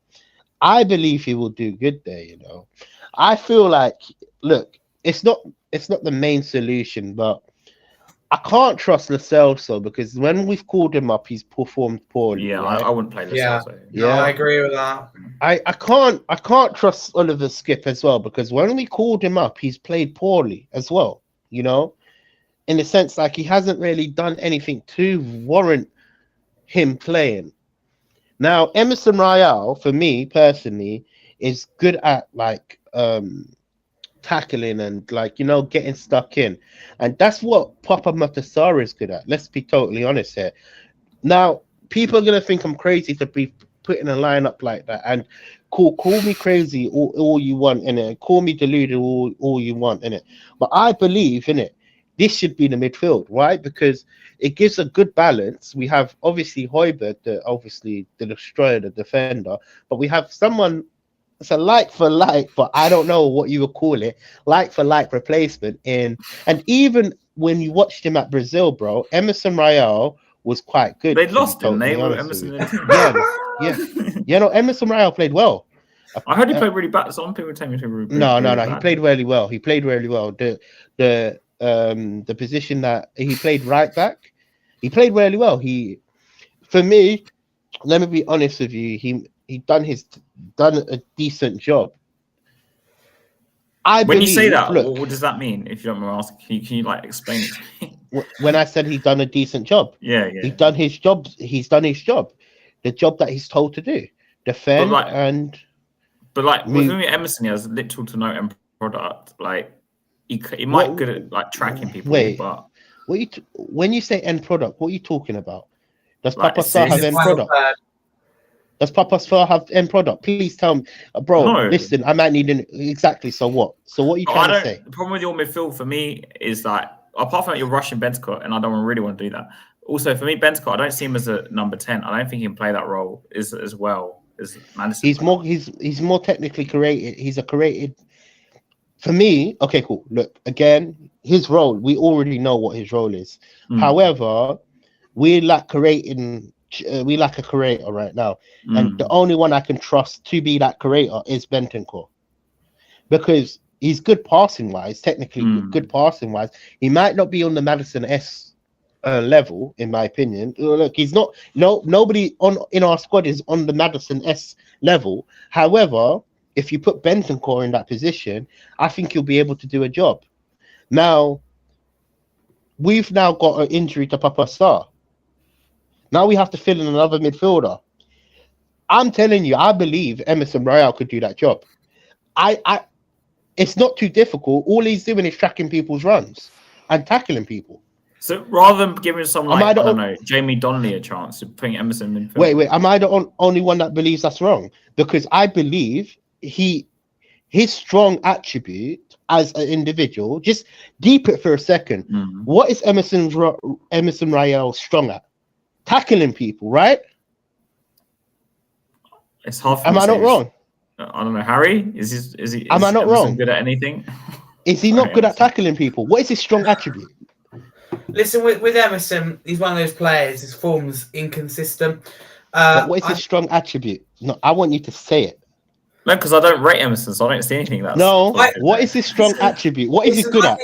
I believe he will do good there, you know. I feel like, look, it's not the main solution, but I can't trust Lo Celso because when we've called him up, he's performed poorly. Yeah, right? I wouldn't play Lo Yeah. Celso. No, I agree with that. I can't trust Oliver Skip as well because when we called him up, he's played poorly as well. You know, in the sense like he hasn't really done anything to warrant him playing. Now, Emerson Royale, for me personally, is good at like tackling and like, you know, getting stuck in. And that's what Papa Matasara is good at. Let's be totally honest here. Now, people are going to think I'm crazy to be putting a lineup like that. And call me crazy all you want in it. Call me deluded all you want in it. But I believe in it. This should be the midfield, right? Because it gives a good balance. We have obviously Højbjerg, the destroyer, the defender, but we have someone. It's a like for like, but I don't know what you would call it. Like for like replacement and even when you watched him at Brazil, bro, Emerson Royale was quite good. They lost him. They were Emerson. Yeah. No, Emerson Royale played well. I heard he played really bad. Some people tell me he played No. bad. He played really well. He played really well. The position that he played right back, he played really well. For me, let me be honest with you, he done a decent job. When you say that, what does that mean? If you don't mind asking, can you like explain it to me? When I said he done a decent job, he's done his job. He's done his job, the job that he's told to do, defend But with Emerson, he has little to no end product. Like he might good at like tracking people. But when you say end product, what are you talking about? Does Papa Sarr have end product? Does Papa Sarr have end product? Please tell me, bro. No. Listen, I might need exactly. So what? So what are you trying to say? The problem with your midfield for me is that apart from that, you're rushing Bentancur, and I don't really want to do that. Also, for me, Bentancur, I don't see him as a number 10. I don't think he can play that role as well as Madison. He's more technically created. He's a created. For me, okay, cool. Look, again, his role, we already know what his role is. However, we lack a creator right now. And the only one I can trust to be that creator is Bentancur. Because he's good passing wise, technically good passing wise. He might not be on the Madison S level, in my opinion. Look, he's not. Nobody in our squad is on the Madison S level. However, if you put Bentancur in that position, I think you'll be able to do a job. Now, we've now got an injury to Papa Sarr. Now we have to fill in another midfielder. I'm telling you, I believe Emerson Royale could do that job. It's not too difficult. All he's doing is tracking people's runs and tackling people. So rather than giving someone like, I don't know, Jamie Donnelly a chance, of putting Emerson in midfield. Wait, am I the only one that believes that's wrong? Because I believe his strong attribute as an individual, just deep it for a second. What is Emerson Royale strong at? Tackling people, right? It's hard for Am I not wrong? I don't know, Harry. Is Am I not wrong? Good at anything? Is he not good at tackling people? What is his strong attribute? Listen, with Emerson, he's one of those players. His form's inconsistent. But what is his strong attribute? No, I want you to say it. No, because I don't rate Emerson, so I don't see anything. What is his strong attribute? What is he good at?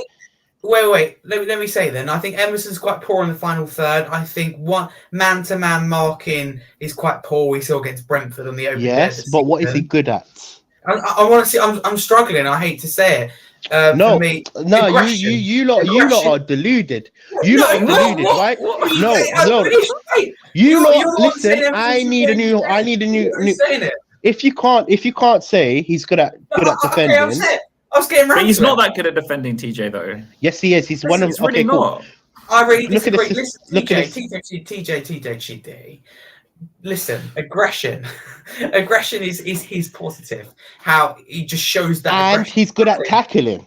Wait. Let me say then. I think Emerson's quite poor in the final third. I think one man-to-man marking is quite poor. We saw against Brentford on the open. Yes, but what is he good at? I want to see. I'm struggling. I hate to say it. For me, you lot are deluded. You lot are deluded, right? No. You lot listen. I need a new. If you can't say he's good at defending. Okay, I was getting but he's not that good at defending, TJ, though. Yes, he is. He's one of. Really not. Cool. I really disagree. Listen, TJ. Listen, aggression is positive. How he just shows that, and he's good at tackling.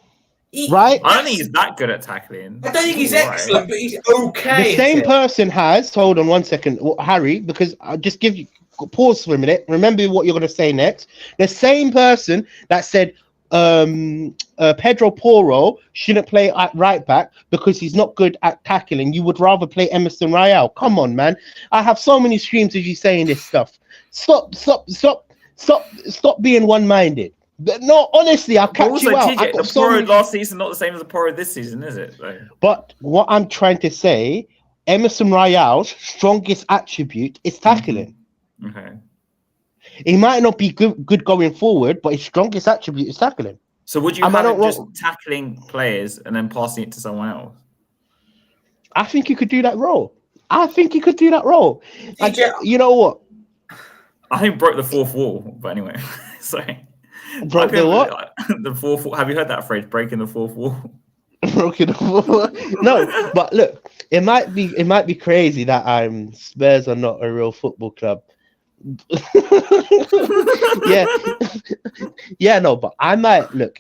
Right? I don't think he's that good at tackling. I don't think he's excellent, but he's okay. The same person has. Hold on one second, Harry, because I'll just give you pause for a minute. Remember what you're going to say next. The same person that said Pedro Porro shouldn't play at right back because he's not good at tackling. You would rather play Emerson Royale. Come on, man. I have so many streams of you saying this stuff. Stop being one-minded. No, honestly, I'll But catch also, you out. TJ, the Poro last season not the same as the Poro this season, is it? Like, But what I'm trying to say, Emerson Royale's strongest attribute is tackling. okay. He might not be good going forward, but his strongest attribute is tackling. So would you have him just tackling players and then passing it to someone else? I think he could do that role. And you know what? I think broke the fourth wall, but anyway, sorry. Broke the what? The fourth wall. Have you heard that phrase, breaking the fourth wall? Broken the wall. No, but look, it might be crazy that Spurs are not a real football club. No, but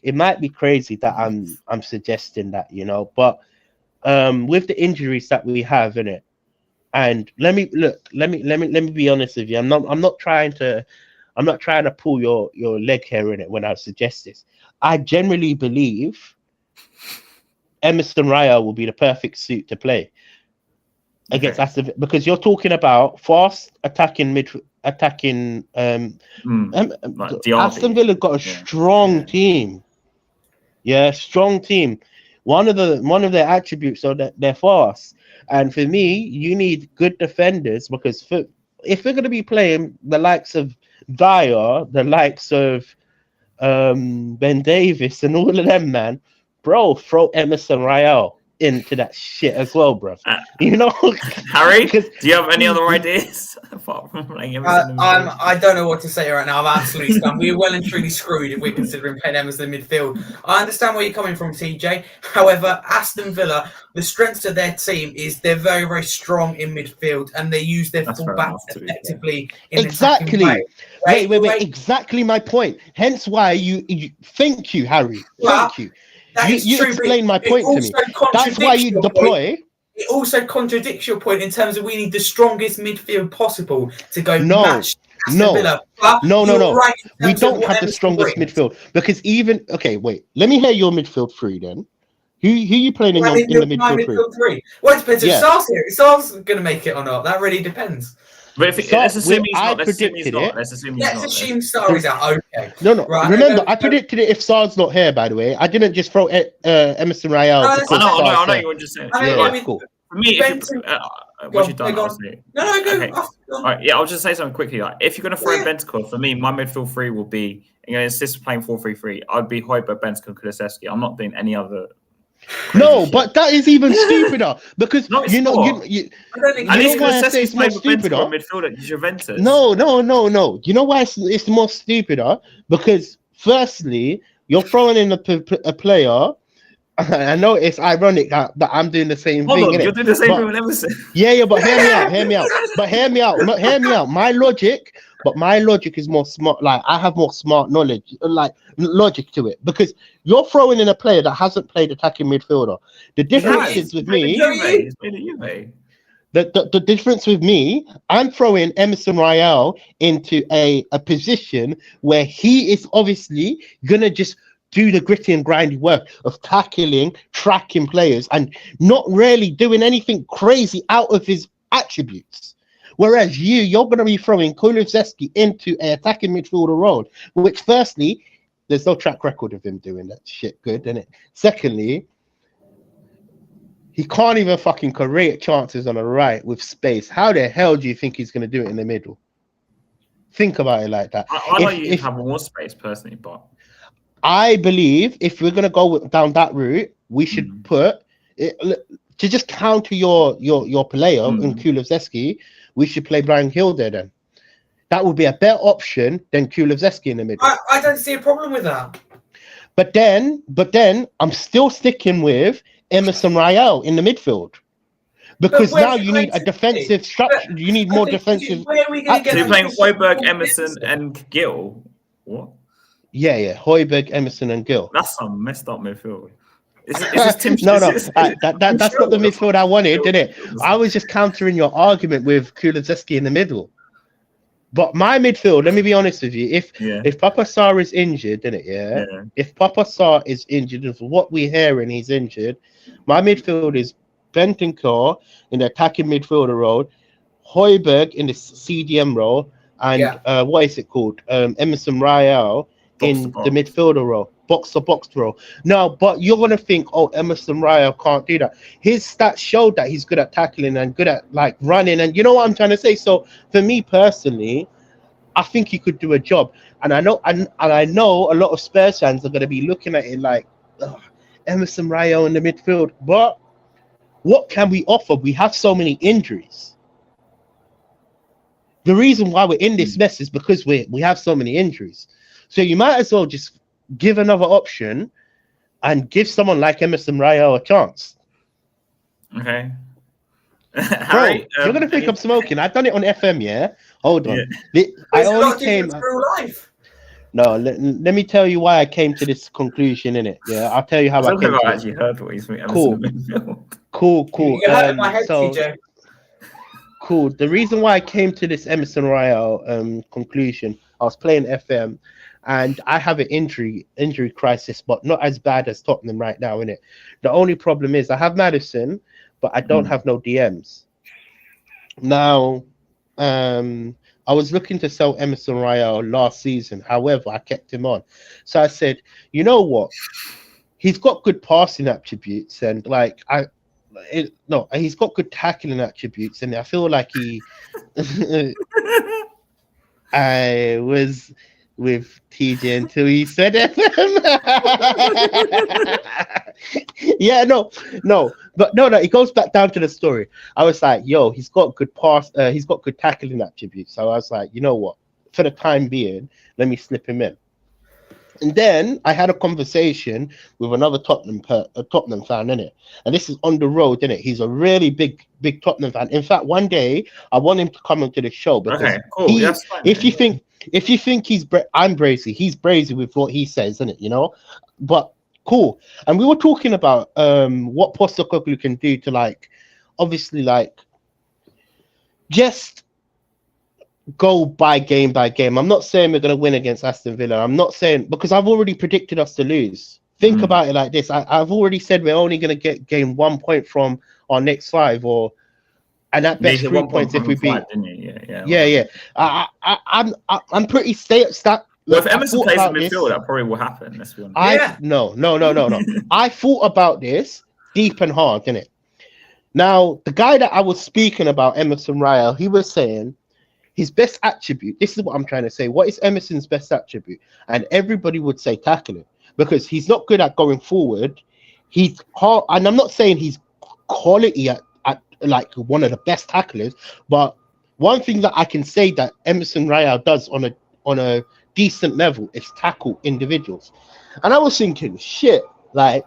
it might be crazy that I'm suggesting that, but with the injuries that we have in it, and let me be honest with you. I'm not trying to pull your leg hair in it when I suggest this. I generally believe Emerson Royale will be the perfect suit to play against Aston, because you're talking about fast attacking Aston Villa got a strong team. Yeah, strong team. One of their attributes are that they're fast. And for me, you need good defenders, because if we're going to be playing the likes of Dyer, the likes of Ben Davis and all of them, man, bro, throw Emerson Royale into that shit as well, bro. Harry, do you have any other ideas apart from playing Emerson? I don't know what to say right now. I'm absolutely stunned. We're well and truly screwed if we're considering playing Emerson in midfield. I understand where you're coming from, TJ. However, Aston Villa, the strengths of their team is they're very, very strong in midfield, and they use their fullbacks effectively. Exactly. Wait. Exactly my point. Hence why you thank you, Harry. Thank you. You explain my point to me. That's why you deploy. It also contradicts your point in terms of we need the strongest midfield possible to go match Aston Villa. No. Right, we don't have the strongest midfield, because let me hear your midfield three then. Who you playing in the midfield three? Well, it depends if Sar's here. If Sar's going to make it or not. That really depends. But let's assume he's not. Let's assume Sar is out. Okay. No. Right, remember, I predicted it if Sar's not here, by the way. I didn't just throw Emerson Royale. I know you were just saying. Cool. For me, once you've done, I'll say. No, go. Okay. All right, I'll just say something quickly. Like, if you're going to throw Bentancur, for me, my midfield three will be, insist playing 4-3-3. I'd be Højbjerg, Bentancur, Kulusevski. I'm not doing any other. But that is even stupider, because you know why I say it's more stupider. Juventus. No. You know why it's more stupider? Because firstly, you're throwing in a player. I know it's ironic that I'm doing the same thing. You're doing the same thing with Emerson. Yeah, but hear me out. My logic is more smart. Like, I have more smart knowledge, like logic to it, because you're throwing in a player that hasn't played attacking midfielder. The difference is with me. The difference with me, I'm throwing Emerson Royale into a position where he is obviously gonna just do the gritty and grindy work of tackling, tracking players, and not really doing anything crazy out of his attributes. Whereas you're going to be throwing Kulusevski into an attacking midfielder role, which firstly, there's no track record of him doing that shit good, isn't it? Secondly, he can't even fucking create chances on the right with space. How the hell do you think he's going to do it in the middle? Think about it like that. I like you have more space personally, but I believe if we're going to go down that route, we should put it, to just counter your player in Kulusevski. We should play Brian Hill there then. That would be a better option than Kulusevski in the middle. I don't see a problem with that. But then I'm still sticking with Emerson Royale in the midfield. Because now you need a defensive structure. You need more defensive. Where are we going to get? So you're playing Højbjerg, Emerson, and Gill. What? Yeah. Højbjerg, Emerson, and Gill. That's some messed up midfield. Is this Tim? No. That's not the midfield I wanted, did it? I was just countering your argument with Kulusevski in the middle. But my midfield, let me be honest with you. If Papa Sarr is injured, didn't it? Yeah. If Papa Sarr is injured, and for what we're hearing, he's injured. My midfield is Bentancur in the attacking midfielder role, Højbjerg in the CDM role, and what is it called? Emerson Royale in the midfielder role, box-to-box role. No, but you're going to think, oh, Emerson Raya can't do that. His stats showed that he's good at tackling and good at like running. And you know what I'm trying to say? So for me personally, I think he could do a job. And I know I know a lot of Spurs fans are going to be looking at it like, Emerson Raya in the midfield. But what can we offer? We have so many injuries. The reason why we're in this mess is because we have so many injuries. So you might as well just give another option and give someone like Emerson Raya a chance. Okay. Harry, you're going to think I'm smoking. I've done it on FM, yeah? Hold on. Yeah. I only came... Real life. No, let me tell you why I came to this conclusion, innit? Yeah, I'll tell you how I came to it. I actually heard what he's Cool. You heard my head, TJ. Cool. The reason why I came to this Emerson Royale conclusion, I was playing FM, and I have an injury crisis, but not as bad as Tottenham right now, innit? The only problem is I have Madison, but I don't have no DMs. Now, I was looking to sell Emerson Royale last season. However, I kept him on. So I said, you know what? He's got good passing attributes, and like he's got good tackling attributes, and I feel like he. I was with TJ until he said it. Yeah, no. It goes back down to the story. I was like, yo, he's got good he's got good tackling attributes. So I was like, you know what? For the time being, let me slip him in. And then I had a conversation with another Tottenham fan, innit? And this is on the road, innit? He's a really big Tottenham fan. In fact, one day I want him to come onto the show because if you think I'm brazy, he's brazy with what he says, innit? You know, but cool. And we were talking about what Postecoglou can do to like, obviously, like just go by game. I'm not saying we're going to win against Aston Villa. I'm not saying, because I've already predicted us to lose. Think about it like this. I've already said we're only going to gain 1 point from our next 5, and at best 3 points if we beat. Yeah. I'm pretty stat. Well, if Emerson plays in midfield, that probably will happen. Let's be honest. No. I thought about this deep and hard, innit? Now, the guy that I was speaking about, Emerson Raya, he was saying his best attribute. This is what I'm trying to say. What is Emerson's best attribute? And everybody would say tackling, because he's not good at going forward. He's hard, and I'm not saying he's quality at like one of the best tacklers, but one thing that I can say that Emerson Raya does on a decent level is tackle individuals. And I was thinking, shit, like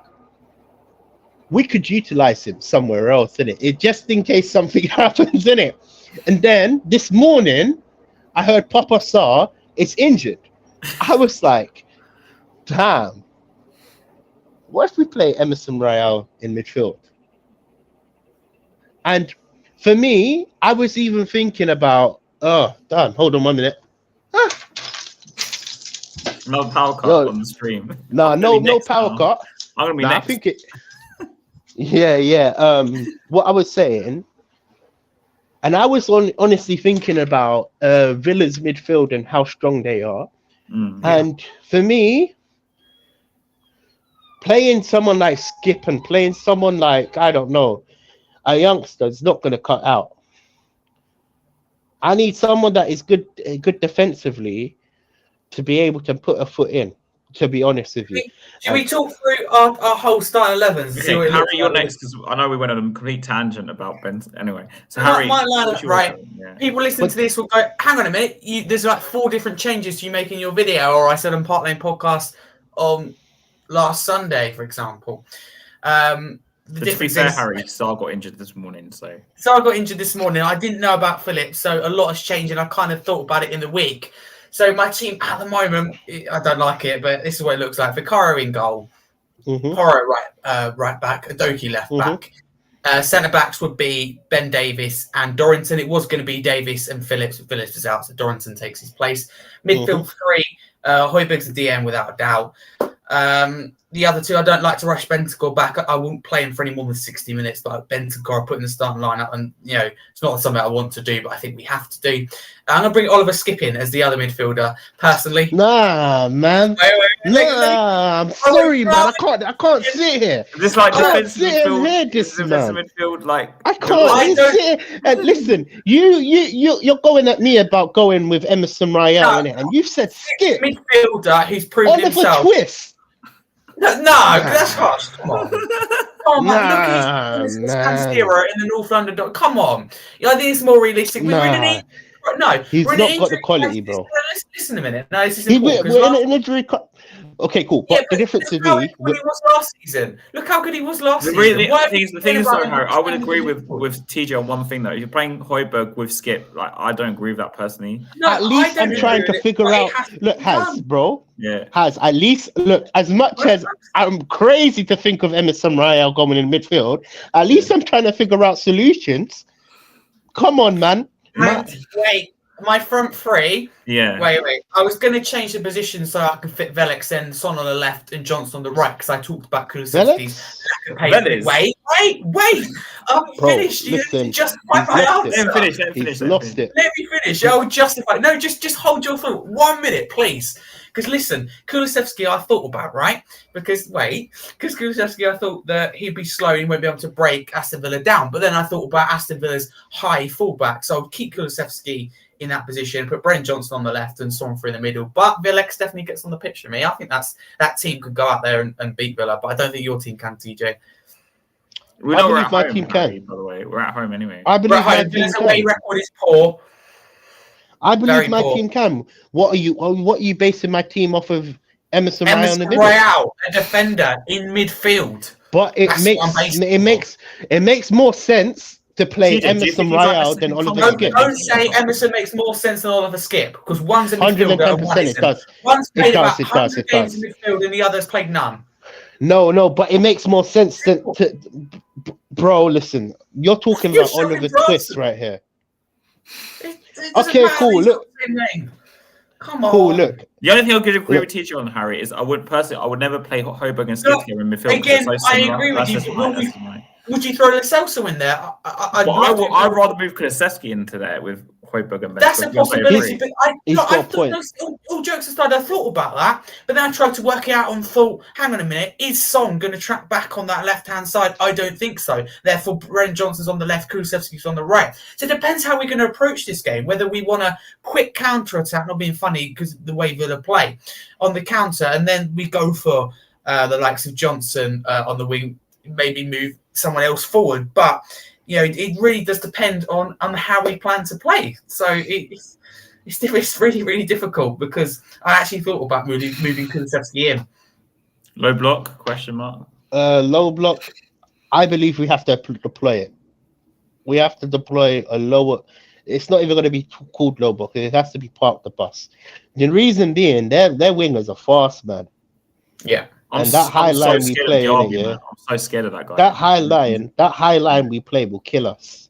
we could utilize him somewhere else, innit? Just in case something happens, innit? And then this morning, I heard Papa Sarr is injured. I was like, damn, what if we play Emerson Royale in midfield? And for me, I was even thinking about, damn, hold on 1 minute. No power cut on the stream. No power cut. I'm going to be next. I think it. Yeah. What I was saying, and I was honestly thinking about Villa's midfield and how strong they are. And for me, playing someone like Skip and playing someone like, I don't know, a youngster is not going to cut out. I need someone that is good defensively to be able to put a foot in, to be honest with you. Should we talk through our whole starting 11s? Okay, Harry, you're next, because I know we went on a complete tangent about Ben. Anyway, so no, Harry, my lineup, right? Yeah. People listening to this will go, hang on a minute, there's like 4 different changes you make in your video, or I said on Part Lane podcast on last Sunday, for example. To be fair, Harry, Sarr got injured this morning. So I got injured this morning. I didn't know about Phillips, so a lot has changed, and I kind of thought about it in the week. So my team at the moment, I don't like it, but this is what it looks like. Vicario in goal, Porro right back, Adoki left back. Centre backs would be Ben Davies and Dorrington. It was going to be Davies and Phillips. Phillips is out, so Dorrington takes his place. Midfield 3, Højbjerg's a DM without a doubt. the other two, I don't like to rush Bentancur back. I won't play him for any more than 60 minutes. But Bentancur, I put in the starting lineup, and it's not something I want to do, but I think we have to do. I'm gonna bring Oliver Skipp in as the other midfielder. Personally, Nah, man. I'm sorry, man. I can't sit here. This like I can't defensive sit and hear midfield. this, Defensive man. midfield, like I can't sit. And listen, you're going at me about going with Emerson Royale in it, and you've said Skip midfielder who's proven Oliver himself. Twist. No, that's harsh. Come on. Oh man, look, he's San-Siro in the North London. Come on, I think it's more realistic. We're in an he's not got the quality, bro. Listen a minute. No, this is important. We're in an injury. Okay, cool. But the difference is look how good he was last season. Look how good he was last season. The thing is, I would agree with TJ on one thing though. If you're playing Højbjerg with Skip, like I don't agree with that personally. No, at least I'm trying to figure out. Look, bro. Yeah. At least look. As much as I'm crazy to think of Emerson Royale going in midfield, at least I'm trying to figure out solutions. Come on, man. Wait. My front three. Yeah. Wait. I was going to change the position so I could fit Velix and Son on the left and Johnson on the right because I talked about Kulusevski's. Wait. I'm finished. Listen, justify my answer. Let him finish. Lost it. Let me finish. I will justify. No, just hold your thought. 1 minute, please. Because listen, Kulusevski, I thought about, right? Because Kulusevski, I thought that he'd be slow and he won't be able to break Aston Villa down. But then I thought about Aston Villa's high fullback. So I would keep Kulusevski in that position, put Brennan Johnson on the left and Son in the middle. But Villex definitely gets on the pitch for me. I think that team could go out there and beat Villa, but I don't think your team can, TJ. I believe my team can. By the way, we're at home anyway. I believe my team can. Away record is poor. I believe my team can. What are you basing my team off of? Emerson Royale in the middle. Royale, a defender in midfield. But it makes more sense to play Emerson Royale than Oliver Skip. Don't say Emerson makes more sense than Oliver Skip because one's a midfielder. 110%, it does. One's played about 100 games in midfield and the other's played none. No, but it makes more sense to bro. Listen, you're talking about Oliver Twist right here. Okay, cool. Look, come on. Cool. Look. The only thing I'll agree with teacher on, Harry, is I would never play Højbjerg and Skip here in midfield. Again, I agree with you. Would you throw Lo Celso in there? I'd rather move Kulusevski into there with Højbjerg and that's a possibility. But all jokes aside, I thought about that, but then I tried to work it out and thought, hang on a minute, is Son going to track back on that left-hand side? I don't think so. Therefore, Brennan Johnson's on the left, Kulusevski's on the right. So it depends how we're going to approach this game, whether we want a quick counter-attack, not being funny because the way Villa play, on the counter, and then we go for the likes of Johnson on the wing, maybe move someone else forward. But it really does depend on how we plan to play. So it's really, really difficult because I actually thought about moving Kulusevski in. Low block? Question mark. Low block. I believe we have to deploy it. We have to deploy a lower. It's not even going to be called low block. It has to be park the bus. The reason being, their wingers are fast, man. Yeah. And that high line we play, I'm so scared of that guy. That high line we play will kill us.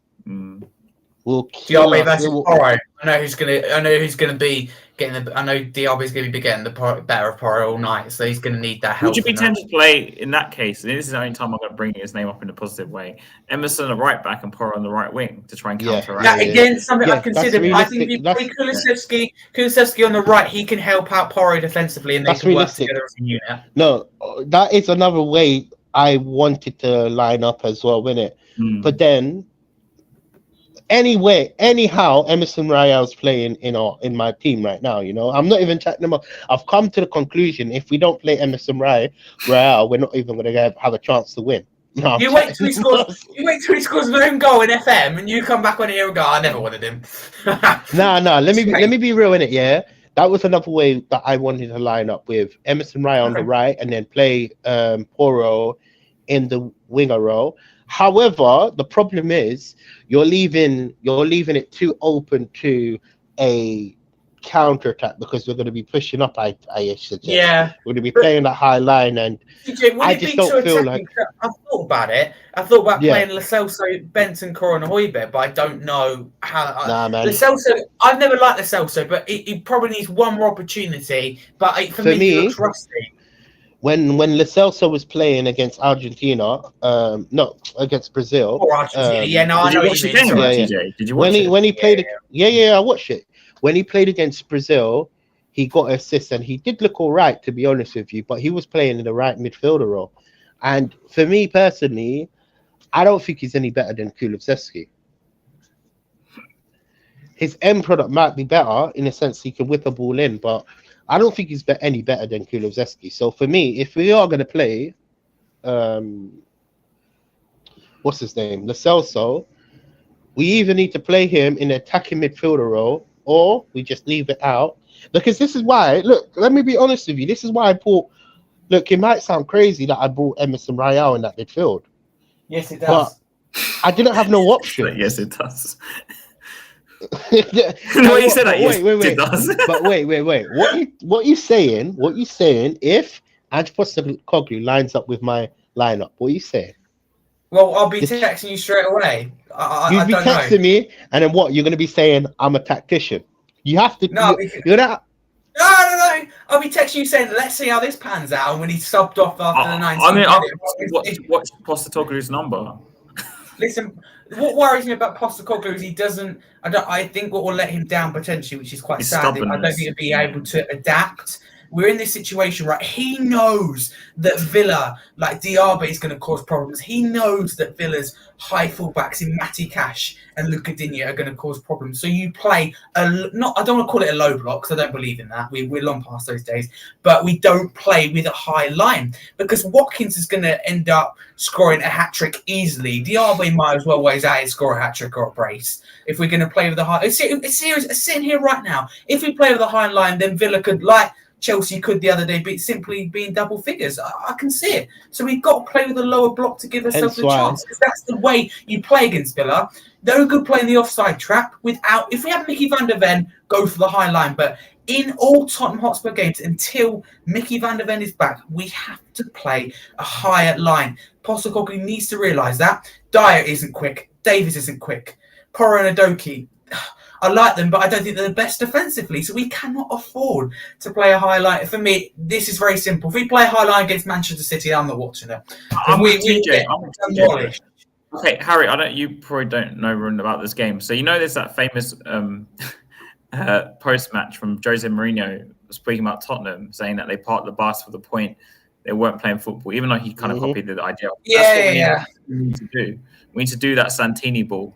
Will kill us. I know who's gonna be getting the. I know Diaby's gonna be getting the better of Porro all night, so he's gonna need that help. Would you be tempted to play in that case? And this is the only time I'm going to bring his name up in a positive way. Emerson on the right back and Porro on the right wing to try and counteract. That again, something I consider. I think if you play Kulusevski on the right, he can help out Porro defensively, and they can work together as a unit. No, that is another way I wanted to line up as well, innit? But then. Anyhow, Emerson Royale's playing in my team right now. I'm not even chatting them up. I've come to the conclusion if we don't play Emerson Royale, we're not even going to have a chance to win. No, you wait till he scores an own goal in FM, and you come back on here and go, "I never wanted him." No. Let me be real in it. Yeah, that was another way that I wanted to line up with Emerson Royale on the right, and then play Porro in the winger role. However, the problem is you're leaving it too open to a counter attack because we're going to be pushing up. I suggest. Yeah, we're going to be playing that high line, and I just don't feel like. I've thought about it. I thought about playing Lo Celso, Bentancur, and Højbjerg, but I don't know how. Nah, man. Lo Celso, I've never liked Lo Celso, but he probably needs one more opportunity. But for me, he looks rusty. when Lo Celso was playing against Argentina, no, against Brazil. Or Argentina. Yeah, no, I Did know you what watch you the mean. game, Sorry. Yeah. TJ? Did you watch it? When he played, Yeah. yeah, I watched it. When he played against Brazil, he got assists and he did look all right, to be honest with you. But he was playing in the right midfielder role, and for me personally, I don't think he's any better than Kulusevski. His end product might be better in a sense he can whip a ball in, but I don't think he's any better than Kulusevski. So for me, if we are going to play, what's his name, Lo Celso, we either need to play him in attacking midfielder role or we just leave it out. Because this is why, look, let me be honest with you. This is why I bought, look, it might sound crazy that I bought Emerson Royale in that midfield. Yes, it But does. I didn't have no options. Yes, it does. The way you said that, yes, wait. it does. But wait. What you saying? What you saying? If Ange Postecoglou lines up with my lineup, what are you saying? Well, I'll be texting you straight away. You'd I be don't texting know. me, and then what? You're going to be saying I'm a tactician. You have to. No, you're not. No. I'll be texting you saying, let's see how this pans out. And when he's subbed off after the 19th I mean, minute. what's Postecoglou's number? Listen, what worries me about Postecoglou is he doesn't. I think what will let him down potentially, which is quite His sad. I don't stubbornness. think he'll be able to adapt. We're in this situation, right? He knows that Villa, like Diaby, is going to cause problems. He knows that Villa's high fullbacks in Matty Cash and Luca Digne are going to cause problems. So you play I don't want to call it a low block because I don't believe in that. We're long past those days. But we don't play with a high line because Watkins is going to end up scoring a hat-trick easily. Diaby might as well always score a hat-trick or a brace. If we're going to play with a high... It's serious. It's sitting here right now. If we play with a high line, then Villa could, like Chelsea could the other day, simply be in double figures. I can see it. So we've got to play with a lower block to give ourselves a chance because that's the way you play against Villa. They're a good play in the offside trap. If we have Mickey van der Ven, go for the high line. But in all Tottenham Hotspur games, until Mickey van der Ven is back, we have to play a higher line. Postecoglou needs to realise that. Dyer isn't quick. Davies isn't quick. Porro and Adoki, I like them, but I don't think they're the best defensively. So we cannot afford to play a high line. For me, this is very simple. If we play a high line against Manchester City, I'm not watching it. I'm with TJ. Okay, Harry, you probably don't know about this game. So you know there's that famous post-match from Jose Mourinho speaking about Tottenham, saying that they parked the bus for the point they weren't playing football, even though he kind of copied the idea. Yeah. We need to do. We need to do that Santini ball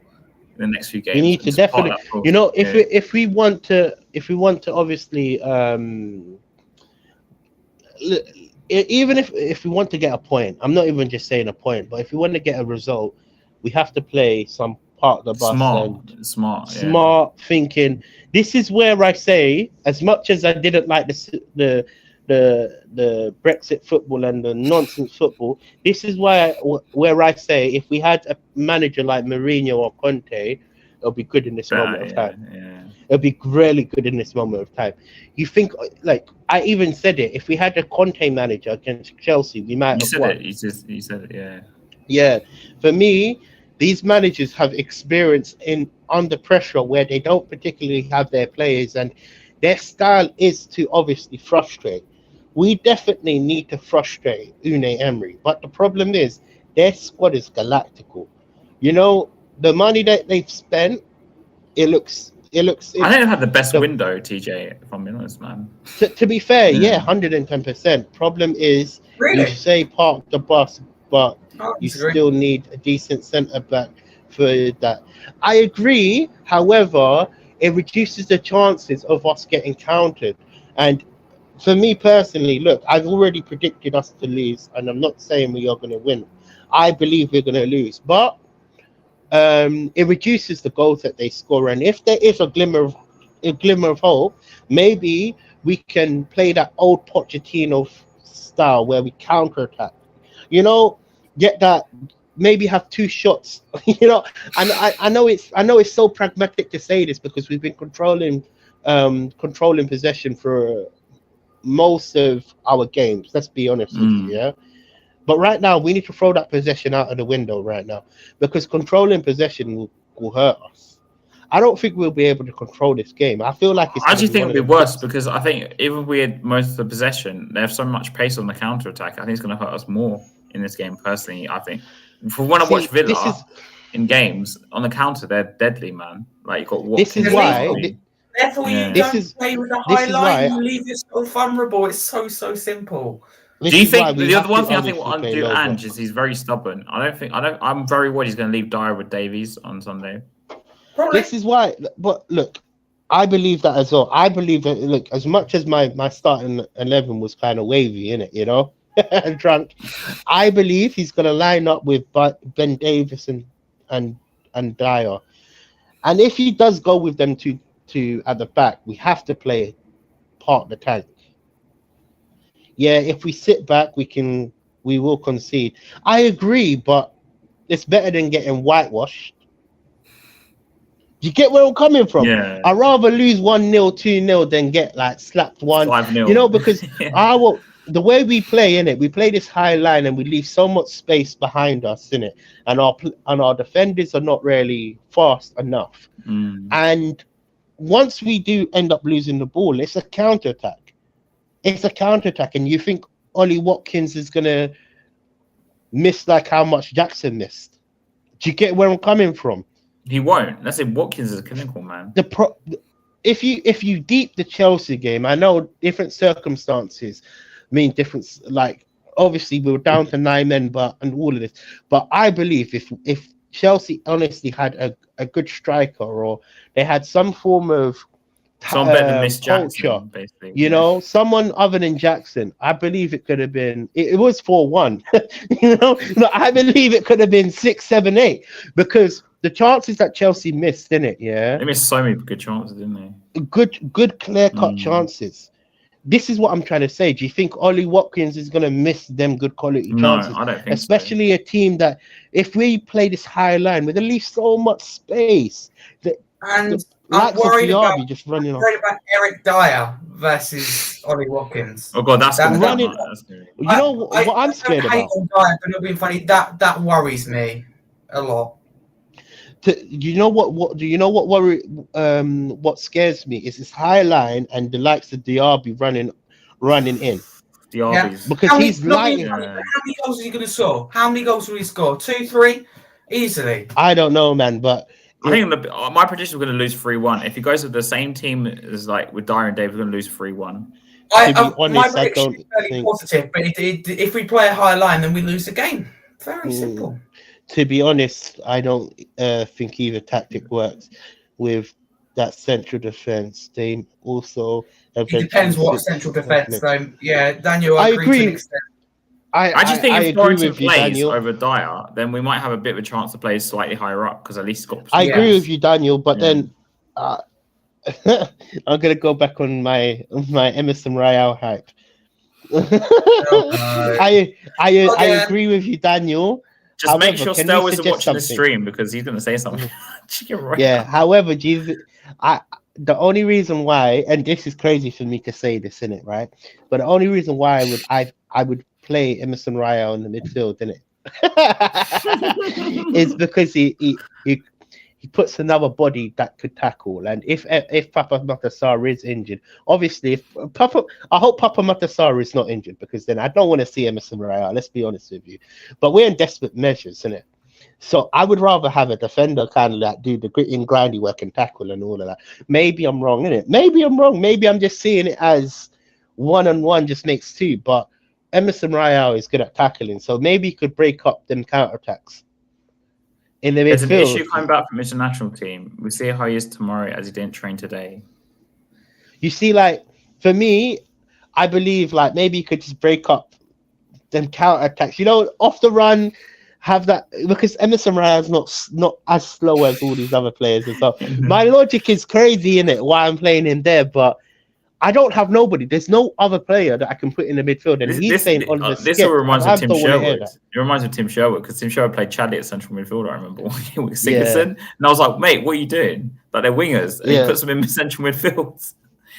in the next few games. We need to definitely, if we want to obviously, even if we want to get a point, I'm not even just saying a point, but if we want to get a result, we have to play some part of the bus smart thinking. This is where I say, as much as I didn't like the Brexit football and the nonsense football, this is where I say if we had a manager like Mourinho or Conte, it'll be good in this moment of time. Yeah. It'll be really good in this moment of time. You think, like I even said it, if we had a Conte manager against Chelsea, we might have won. You said it, yeah. Yeah. For me, these managers have experience in under pressure where they don't particularly have their players, and their style is to obviously frustrate. We definitely need to frustrate Unai Emery, but the problem is their squad is galactical. You know, the money that they've spent, it looks. I don't have the best window, TJ. If I'm being honest, man. To be fair, 110%. Problem is, you say park the bus, but you still need a decent centre back for that. I agree. However, it reduces the chances of us getting countered. And for me personally, look, I've already predicted us to lose, and I'm not saying we are going to win. I believe we're going to lose, but it reduces the goals that they score. And if there is a glimmer of hope, maybe we can play that old Pochettino style where we counterattack. You know, get that. Maybe have two shots. You know, and I know it's so pragmatic to say this because we've been controlling possession for most of our games. Let's be honest with you, yeah. But right now, we need to throw that possession out of the window right now because controlling possession will hurt us. I don't think we'll be able to control this game. I feel like it's I actually gonna think one it'll of be them worse games. because I think even if we had most of the possession, they have so much pace on the counter attack. I think it's going to hurt us more in this game. Personally, I think for when I watch See, Villa in games on the counter, they're deadly, man. Like you've got this is Watkins. why Therefore, you Yeah. this don't is play with a this high is line. why You leave yourself vulnerable. It's so simple. Do this you is why think we the have other one to thing I think will honestly play undo low block. Ange is he's very stubborn. I'm very worried he's going to leave Dyer with Davies on Sunday. Probably. This is why, but look, I believe that as well. I believe that, look, as much as my starting 11 was kind of wavy, in it, you know, and drunk, I believe he's going to line up with Ben Davis and Dyer. And if he does go with them to at the back, we have to play part the tank. Yeah, if we sit back, we will concede. I agree, but it's better than getting whitewashed. You get where I'm coming from? Yeah, I'd rather lose 1-0, 2-0 than get like slapped 5-0. you know, because Yeah. the way we play in it, we play this high line and we leave so much space behind us in it, and our defenders are not really fast enough. And once we do end up losing the ball, it's a counter attack. It's a counter attack, and you think Ollie Watkins is gonna miss like how much Jackson missed? Do you get where I'm coming from? He won't. That's it. Watkins is a clinical man. If you deep the Chelsea game, I know different circumstances mean different. Like obviously we were down to 9 men, and all of this. But I believe if Chelsea honestly had a good striker, or they had some form of Someone better than Miss culture, Jackson, basically. you know, someone other than Jackson, I believe it could have been. It was 4-1. You know, I believe it could have been 6, 7, 8 because the chances that Chelsea missed, in it, yeah, They missed so many good chances, didn't they? good clear-cut chances. This is what I'm trying to say. Do you think Ollie Watkins is going to miss them good quality chances? No, I don't think Especially a team that, if we play this high line, we're going to leave so much space. And I'm worried about Eric Dyer versus Ollie Watkins. Oh god, that's running. You know what I'm scared about? Dyer, but not being funny. That worries me a lot. You know what? Do you know what worry? What scares me is this high line and the likes of Diaby running in. Diaby's because he's lighting. How many goals is he going to score? How many goals will he score? 2, 3, easily. I don't know, man, but. I think my prediction is going to lose 3-1. If he goes with the same team as like with Dyer and Dave, we're going to lose 3-1. To be honest, I don't think positive. But if we play a high line, then we lose the game. Very simple. To be honest, I don't think either tactic works with that central defense. They also it depends what central defense. Though, yeah, Daniel, I agree. To an extent. I just think if Florentine plays over Dyer, then we might have a bit of a chance to play slightly higher up because at least he's got. I agree with you, Daniel, but then I'm gonna go back on my Emerson Royale hype. I agree with you, Daniel. Just however, make sure Stel isn't watching the stream because he's gonna say something. Yeah. However, Jesus, the only reason why, and this is crazy for me to say this, in it, right? But the only reason why I would play Emerson Royale in the midfield, innit? Is because he puts another body that could tackle. And if Papa Matasar is injured, obviously, I hope Papa Matasar is not injured, because then I don't want to see Emerson Royale. Let's be honest with you. But we're in desperate measures, innit? So I would rather have a defender kind of like do the gritty and grindy work and tackle and all of that. Maybe I'm wrong, innit? Maybe I'm wrong. Maybe I'm just seeing it as 1-on-1 just makes 2. But Emerson Royale is good at tackling, so maybe he could break up them counterattacks in the midfield. There's an issue coming back from international team. We'll see how he is tomorrow, as he didn't train today. You see, like, for me, I believe like maybe you could just break up them counterattacks. You know, off the run, have that, because Emerson Royale is not as slow as all these other players as well. My logic is crazy, in it, why I'm playing him there, but I don't have nobody. There's no other player that I can put in the midfield, and he's saying on the this reminds me of Tim Sherwood. It reminds me of Tim Sherwood, because Tim Sherwood played Chadley at central midfield. I remember with Sigurdsson, and I was like, "Mate, what are you doing?" Like they're wingers, and he puts them in central midfield.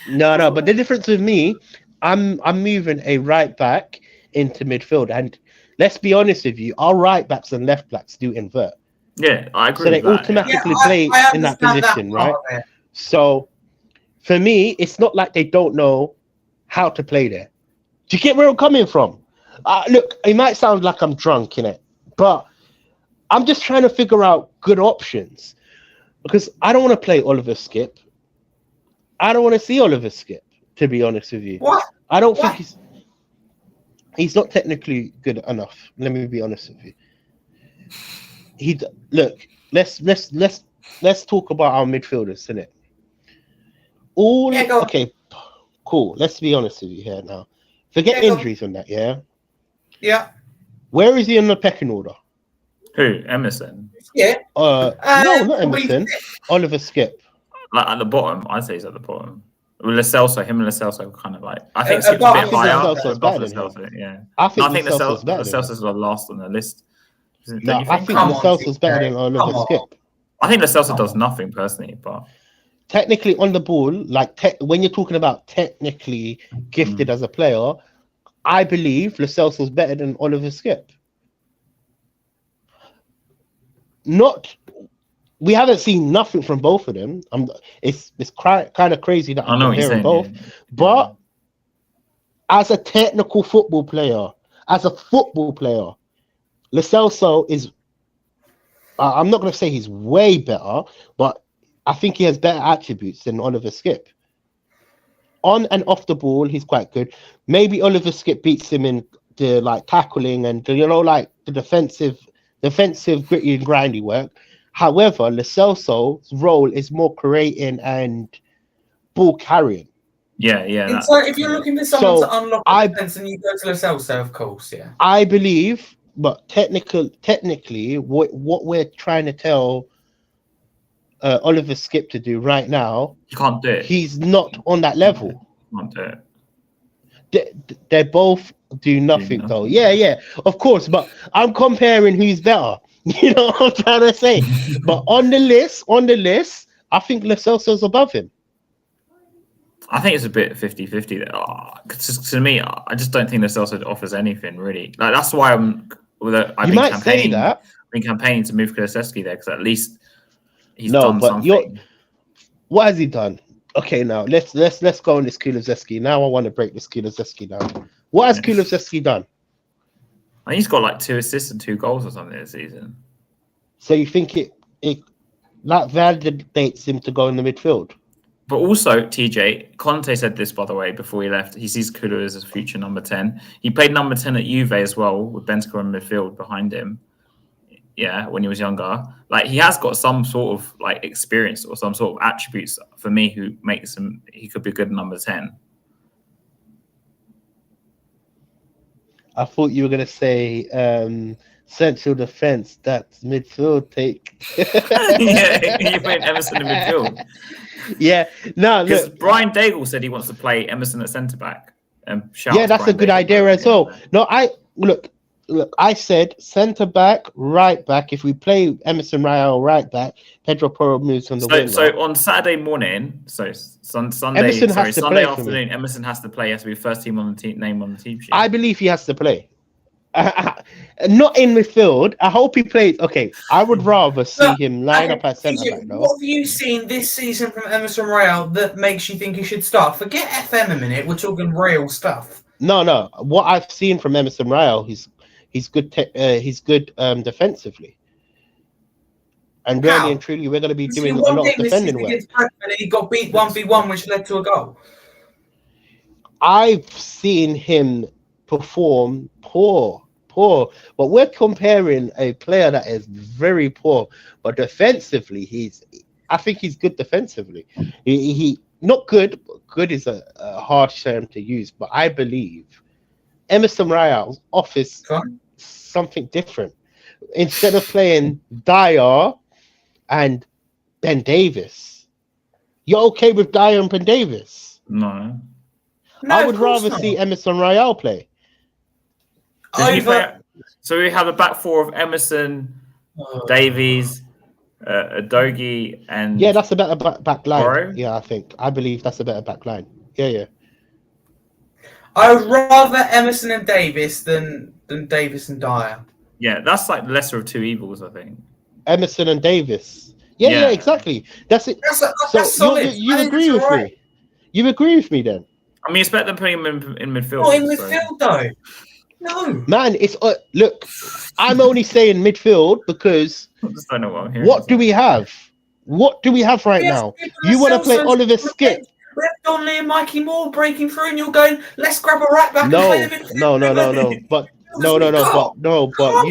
No, but the difference with me, I'm moving a right back into midfield, and let's be honest with you, our right backs and left backs do invert. Yeah, I agree So they with that. automatically Yeah, play I in that understand position, part right? of it. So for me, it's not like they don't know how to play there. Do you get where I'm coming from? Look, it might sound like I'm drunk in it, but I'm just trying to figure out good options because I don't want to play Oliver Skip. I don't want to see Oliver Skip, to be honest with you. What? I don't What? think he's not technically good enough. Let me be honest with you. Look. Let's talk about our midfielders, innit? Yeah, go on. Okay, cool. Let's be honest with you here now. Forget Yeah, go on. injuries on that, yeah. Yeah. Where is he in the pecking order? Who? Emerson? Yeah. No, not Probably Emerson. Oliver Skip. Like at the bottom, I'd say he's at the bottom. With Lo Celso, him and Lo Celso kind of like. I think Skip's a above bit Lo higher. Celso. Lo Celso's Above better Lo than him. Celso, yeah. I think No, I think Lo Celso's Lo better than him. Celso's the last on the list. Don't No, you I think? think Come Lo on, Celso's better TJ. than Oliver Come on. Skip. I think Lo Celso Come does on. nothing personally, but Technically on the ball, like when you're talking about technically gifted as a player, I believe Lo Celso's better than Oliver Skip. We haven't seen nothing from both of them. It's kind of crazy that I I'm know what you're comparing saying. both. Yeah. But as a technical football player, Lo Celso is. I'm not going to say he's way better, but I think he has better attributes than Oliver Skip. On and off the ball, he's quite good. Maybe Oliver Skip beats him in the like tackling and like the defensive gritty and grindy work. However, Lo Celso's role is more creating and ball carrying. Yeah. So if you're looking for someone So to unlock a defense, and you go to Lo Celso, of course, yeah. I believe, but technically, what we're trying to tell Oliver Skip to do right now, You can't do it. he's not on that level. You can't do it. They both do nothing though. Yeah, of course. But I'm comparing who's better. You know what I'm trying to say? But on the list, I think Lo Celso's above him. I think it's a bit 50-50 there. To me, I just don't think Lo Celso offers anything really. Like that's why I've been campaigning to move Kulusevski there because at least he's done something. What has he done? Okay, now let's go on this Kulusevski. Now I want to break this Kulusevski down. What has Kulusevski done? I think he's got like 2 assists and 2 goals or something this season. So you think it that validates him to go in the midfield? But also, TJ, Conte said this, by the way, before he left. He sees Kulu as a future number 10. He played number 10 at Juve as well, with Bentancur in midfield behind him. Yeah, when he was younger. Like, he has got some sort of, like, experience or some sort of attributes, for me, who makes him... He could be good number 10. I thought you were going to say central defense. That's midfield take. Yeah, you played Emerson in midfield. Yeah, no, because look. Brian Daigle said he wants to play Emerson at centre back. Yeah, that's a good idea as well. No, I said centre back, right back. If we play Emerson Royal right back, Pedro Porro moves on the wing. So on Saturday morning, Sunday afternoon, Emerson has to play. He has to be first team on the name on the team sheet. I believe he has to play. Not in midfield. I hope he plays. Okay, I would rather see him line up at centre back. What have you seen this season from Emerson Royal that makes you think he should start? Forget FM a minute. We're talking real stuff. No. What I've seen from Emerson Royal, he's good. He's good defensively. And really and truly, we're going to be doing a lot of defending work. He got beat 1v1, which led to a goal. I've seen him perform poor. But we're comparing a player that is very poor, but defensively, I think he's good defensively. He not good. Good is a harsh term to use, but I believe Emerson Royal offers something different. Instead of playing Dyer and Ben Davis, you're okay with Dyer and Ben Davis? No, I would rather see Emerson Royal play. So we have a back 4 of Emerson, Davies, Adogi, and that's a better back line. Porro? Yeah, I believe that's a better back line. Yeah. I would rather Emerson and Davis than Davis and Dyer. Yeah, that's like the lesser of two evils, I think. Emerson and Davis. Yeah, exactly. That's it. That's solid. You agree with me? You agree with me then? I mean, it's better than putting him in midfield. Not in midfield though. No. Man, it's look. I'm only saying midfield because I just don't know what I'm hearing. what do we have? What do we have right now? You want to play Oliver Skip? We have Donnelly and Mikey Moore breaking through, and you're going, let's grab a right back. No. And play the midfield. But you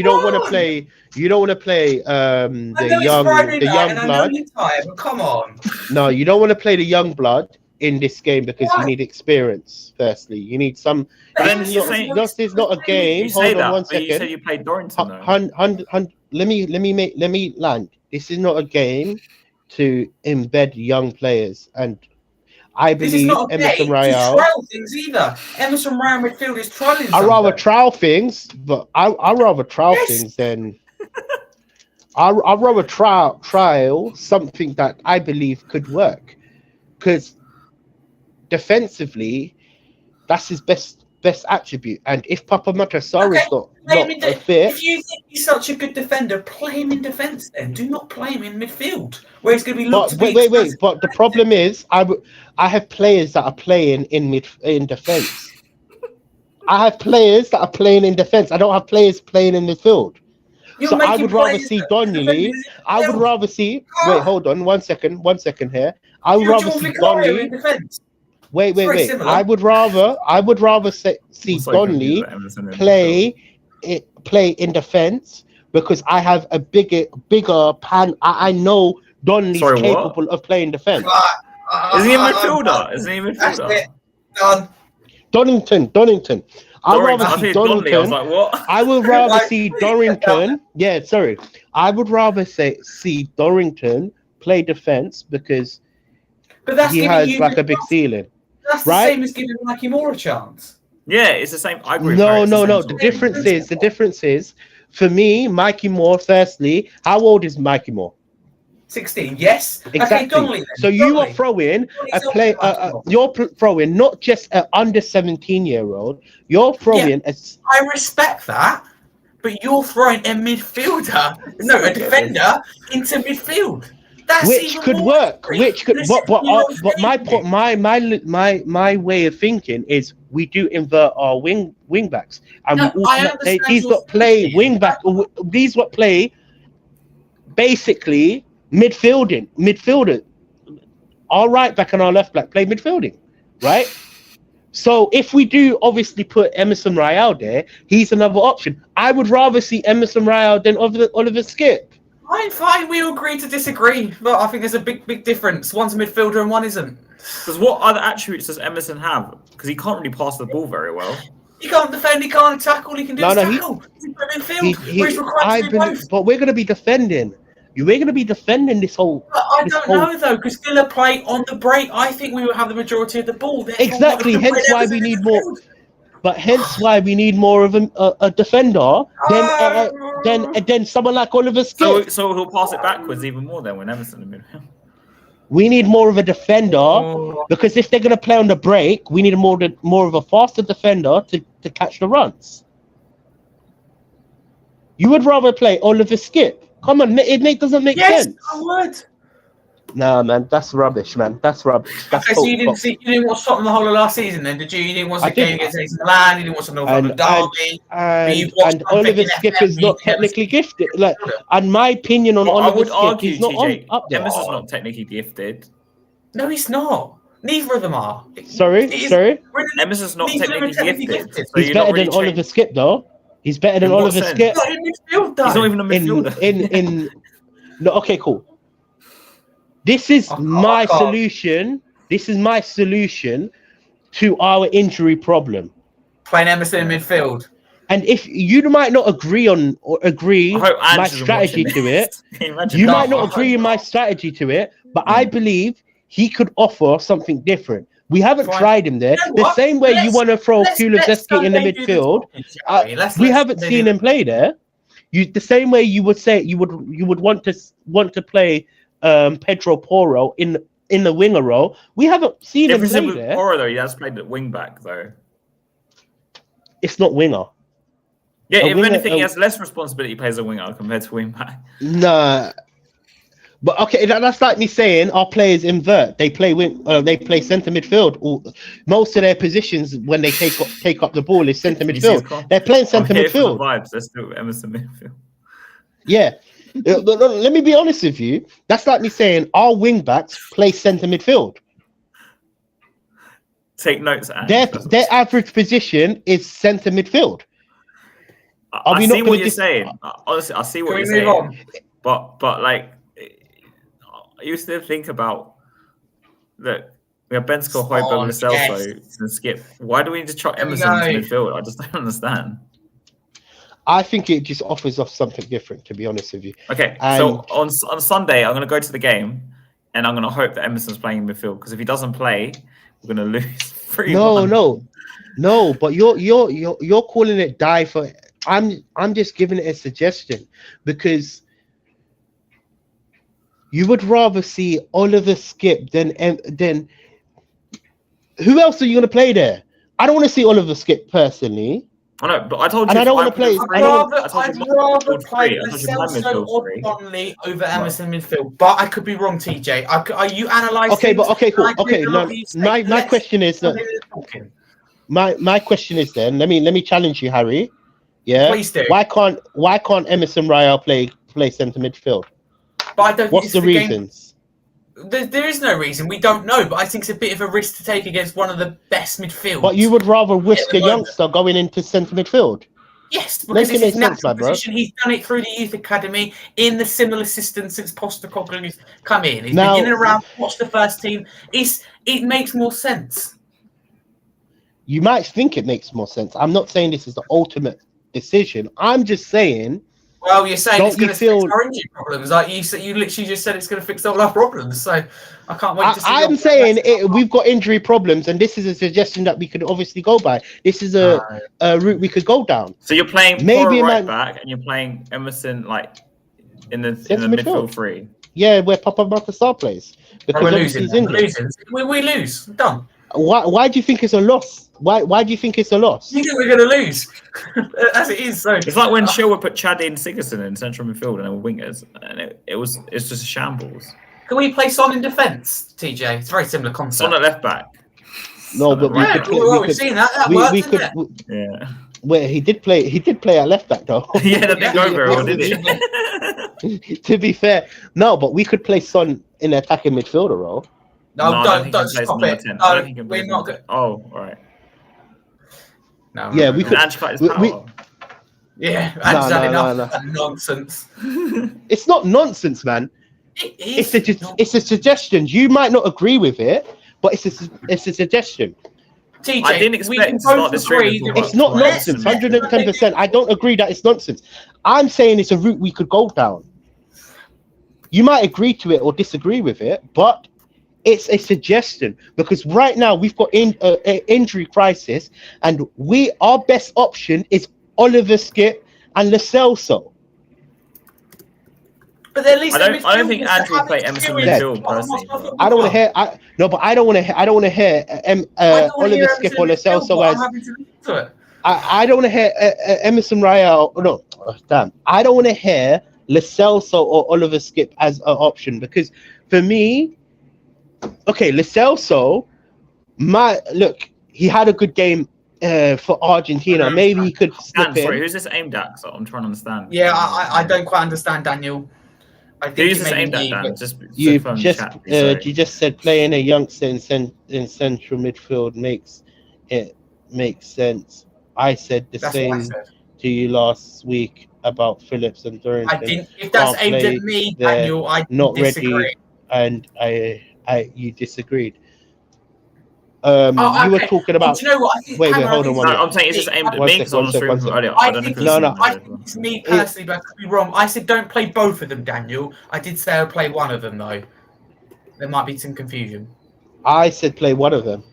don't want to play. You don't want to play the young blood. But come on. No, you don't want to play the young blood in this game because you need experience. Firstly, you need some. This is not a game. Hold on 1 second. You said you played Dorrington though. Let me land. This is not a game to embed young players, and I believe Emerson Royale. Things either. Emerson Royale midfield is trialing. I rather trial things, but I rather trial things than. I rather trial something that I believe could work, because defensively, that's his best attribute. And if Papa Matasar is not a fit, if you think he's such a good defender, play him in defence. Then do not play him in midfield, where he's going to be looked. Wait. But the problem is, I have players that are playing in defence. I have players that are playing in defence. I don't have players playing in midfield. So I would rather see Donnelly. I would rather see. Wait, hold on 1 second. 1 second here. I would rather see Donnelly. Wait. I would rather see Donnelly play in defence because I have a bigger pan. I know Donnelly's capable of playing defence. Is he a midfielder? That's it. Done. Donington. I'd rather see Dorrington. I was like, what? I would rather see Dorrington. Yeah, sorry. I would rather see Dorrington play defense because he has like a big ceiling. That's the same as giving Mikey Moore a chance. Yeah, it's the same. I agree. No. The difference is, for me, Mikey Moore. Firstly, how old is Mikey Moore? 16. Yes. Exactly. Okay, Donnelly, so you are throwing a play. You're throwing not just an under 17-year-old. You're throwing I respect that, but you're throwing a midfielder, a defender into midfield. That's which could work. Which could. But my point, my way of thinking is we do invert our wing backs, and these what play wing back. These what play basically. Midfielder, our right back and our left back play midfielding, right? So if we do obviously put Emerson Royale there, he's another option. I would rather see Emerson Royale than Oliver Skip. Fine, we all agree to disagree, but I think there's a big difference. One's a midfielder and one isn't. Because what other attributes does Emerson have? Because he can't really pass the ball very well. He can't defend, he can't attack, all he can do is tackle. But we're going to be defending. We're going to be defending this whole. I don't know though, because Villa play on the break. I think we will have the majority of the ball. Exactly. Hence why we need more. But hence why we need more of a defender than someone like Oliver Skip. So he'll pass it backwards even more then when Emerson in midfield. We need more of a defender because if they're going to play on the break, we need more of a faster defender to catch the runs. You would rather play Oliver Skip. Come on, it doesn't make sense. Yes, I would. Nah, man, that's rubbish, man. That's rubbish. Okay, so you didn't watch Tottenham the whole of last season, then, did you? You didn't watch the game against AC Milan. You didn't watch the North Derby. And Oliver Skip is not technically gifted. Like, and my opinion on Oliver Skip, he's not up there. Emerson's not technically gifted. No, he's not. Neither of them are. Sorry. Emerson's not technically gifted. He's better than Oliver Skip, though. He's better than Oliver Skip. He's not even a midfielder. No, okay, cool. This is my solution. This is my solution to our injury problem. Playing Emerson in midfield. And if you might not agree my strategy to it, you might not agree in my strategy to it, but I believe he could offer something different. We haven't tried him there. The same way you want to throw Kulusevski in the midfield, we haven't seen him play there. The same way you would say you would want to play Pedro Porro in the winger role. We haven't seen him play there. Porro though, he has played at wing back though. It's not winger. Yeah, A if winger- anything, he a- has less responsibility plays a winger compared to wing back. Nah. But okay, that's like me saying our players invert. They play centre midfield. Most of their positions when they take up the ball is centre You see his midfield. com- They're playing I'm centre here for the midfield. vibes. Let's do Emerson midfield. Yeah. Let me be honest with you. That's like me saying our wing backs play centre midfield. Take notes, Ange. Their average position is centre midfield. Are I we see not what gonna you're saying. Honestly, I see what Can you're we move saying. on? But like, you still think about that we have Bensko, Højbjerg, Lo Celso, and Skip. Why do we need to chuck There we Emerson to go. midfield? I just don't understand. I think it just offers us something different, to be honest with you. Okay, And- so on Sunday, I'm going to go to the game, and I'm going to hope that Emerson's playing in midfield, because if he doesn't play, we're going to lose 3-1. No. But you're calling it die for. I'm just giving it a suggestion because you would rather see Oliver Skip than who else are you going to play there? I don't want to see Oliver Skip personally. I know, but I told you. And I don't want to play. I'd rather play I told you my Celso midfield's or free. Donnelly over Emerson midfield, but I could be wrong, TJ. Are you analysing? Okay, but okay, cool. I agree Okay, with a no, lot of you say, my question is that my question is then let me challenge you, Harry. Yeah. Please do. Why can't Emerson Royale play centre midfield? But I don't. What's the reasons? There is no reason. We don't know, but I think it's a bit of a risk to take against one of the best midfields. But you would rather risk a youngster going into centre midfield? Yes, because Make it's his sense, natural my bro. position. He's done it through the youth academy in the similar system since Postecoglou's come in. He's Now- been in and around, watched the first team. It makes more sense. You might think it makes more sense. I'm not saying this is the ultimate decision. I'm just saying. Well, you're saying Don't it's going to you feel- fix our injury problems. Like you literally just said it's going to fix all our problems. So I can't wait to see. I'm saying we've got injury problems, and this is a suggestion that we could obviously go by. This is a route we could go down. So you're playing Maybe Poro it right might- back, and you're playing Emerson like in the Centre midfield midfield. three. Yeah, where Papa Matasar plays because We're obviously losing. he's We're injured. losing. We lose. Done. Why do you think it's a loss? Why do you think it's a loss? You think we're going to lose? As it is. So It's like when Chilwell put Chadin Sigurdsson in central midfield and they were wingers, and it's just a shambles. Can we play Son in defence, TJ? It's a very similar concept. Son at left back. No, but Yeah, we've seen that. That worked, didn't it? Yeah. Where he did play at left back though. Yeah, that didn't go very well, did it? To be fair, no, but we could play Son in the attacking midfielder role. No, I think don't he plays stop number it. 10. I don't think he No, plays we're not number good. 10. Oh, all right. No, Yeah, no, we no. could- Ange cut his we- power. Yeah, No, Ange's had no, enough no. of nonsense. It's not nonsense, man. It is. It's a suggestion. You might not agree with it, but it's a suggestion. TJ, I didn't we expect can to start both this agree trade with that It's not Right. nonsense. 110%. I don't agree that it's nonsense. I'm saying it's a route we could go down. You might agree to it or disagree with it, but it's a suggestion because right now we've got an injury crisis, and our best option is Oliver Skip and Lo Celso. But at least I don't think Andrew will play Emerson midfield personally. I don't want to hear. I don't want to hear Oliver Skip or Lo Celso as. I don't want to hear Emerson Royale. No, damn. I don't want to hear Lo Celso or Oliver Skip as an option because for me, okay, Lo Celso, he had a good game for Argentina. Maybe he could slip Sorry, in. who's this aimed at? So I'm trying to understand. Yeah, I don't quite understand, Daniel. I think Who's it this may be aimed at, me, Dan? but- Just You confirm the just chat, please, sorry. you just said playing a youngster in central midfield makes sense. I said the That's what I same said. to you last week about Phillips and I Dorrington. didn't. If that's can't aimed play at me, there, Daniel, I not disagree. ready, and you disagreed. Oh, You were okay. talking Oh, about. do you know what? I think, Wait, Cameron, hold on I one think No, I'm saying it's just aimed at One me sec, because I was one sec, streaming one from sec. earlier. I I don't know if think, it's No, no. I think it's me personally, but I could be wrong. I said don't play both of them, Daniel. I did say I'll play one of them, though. There might be some confusion. I said play one of them,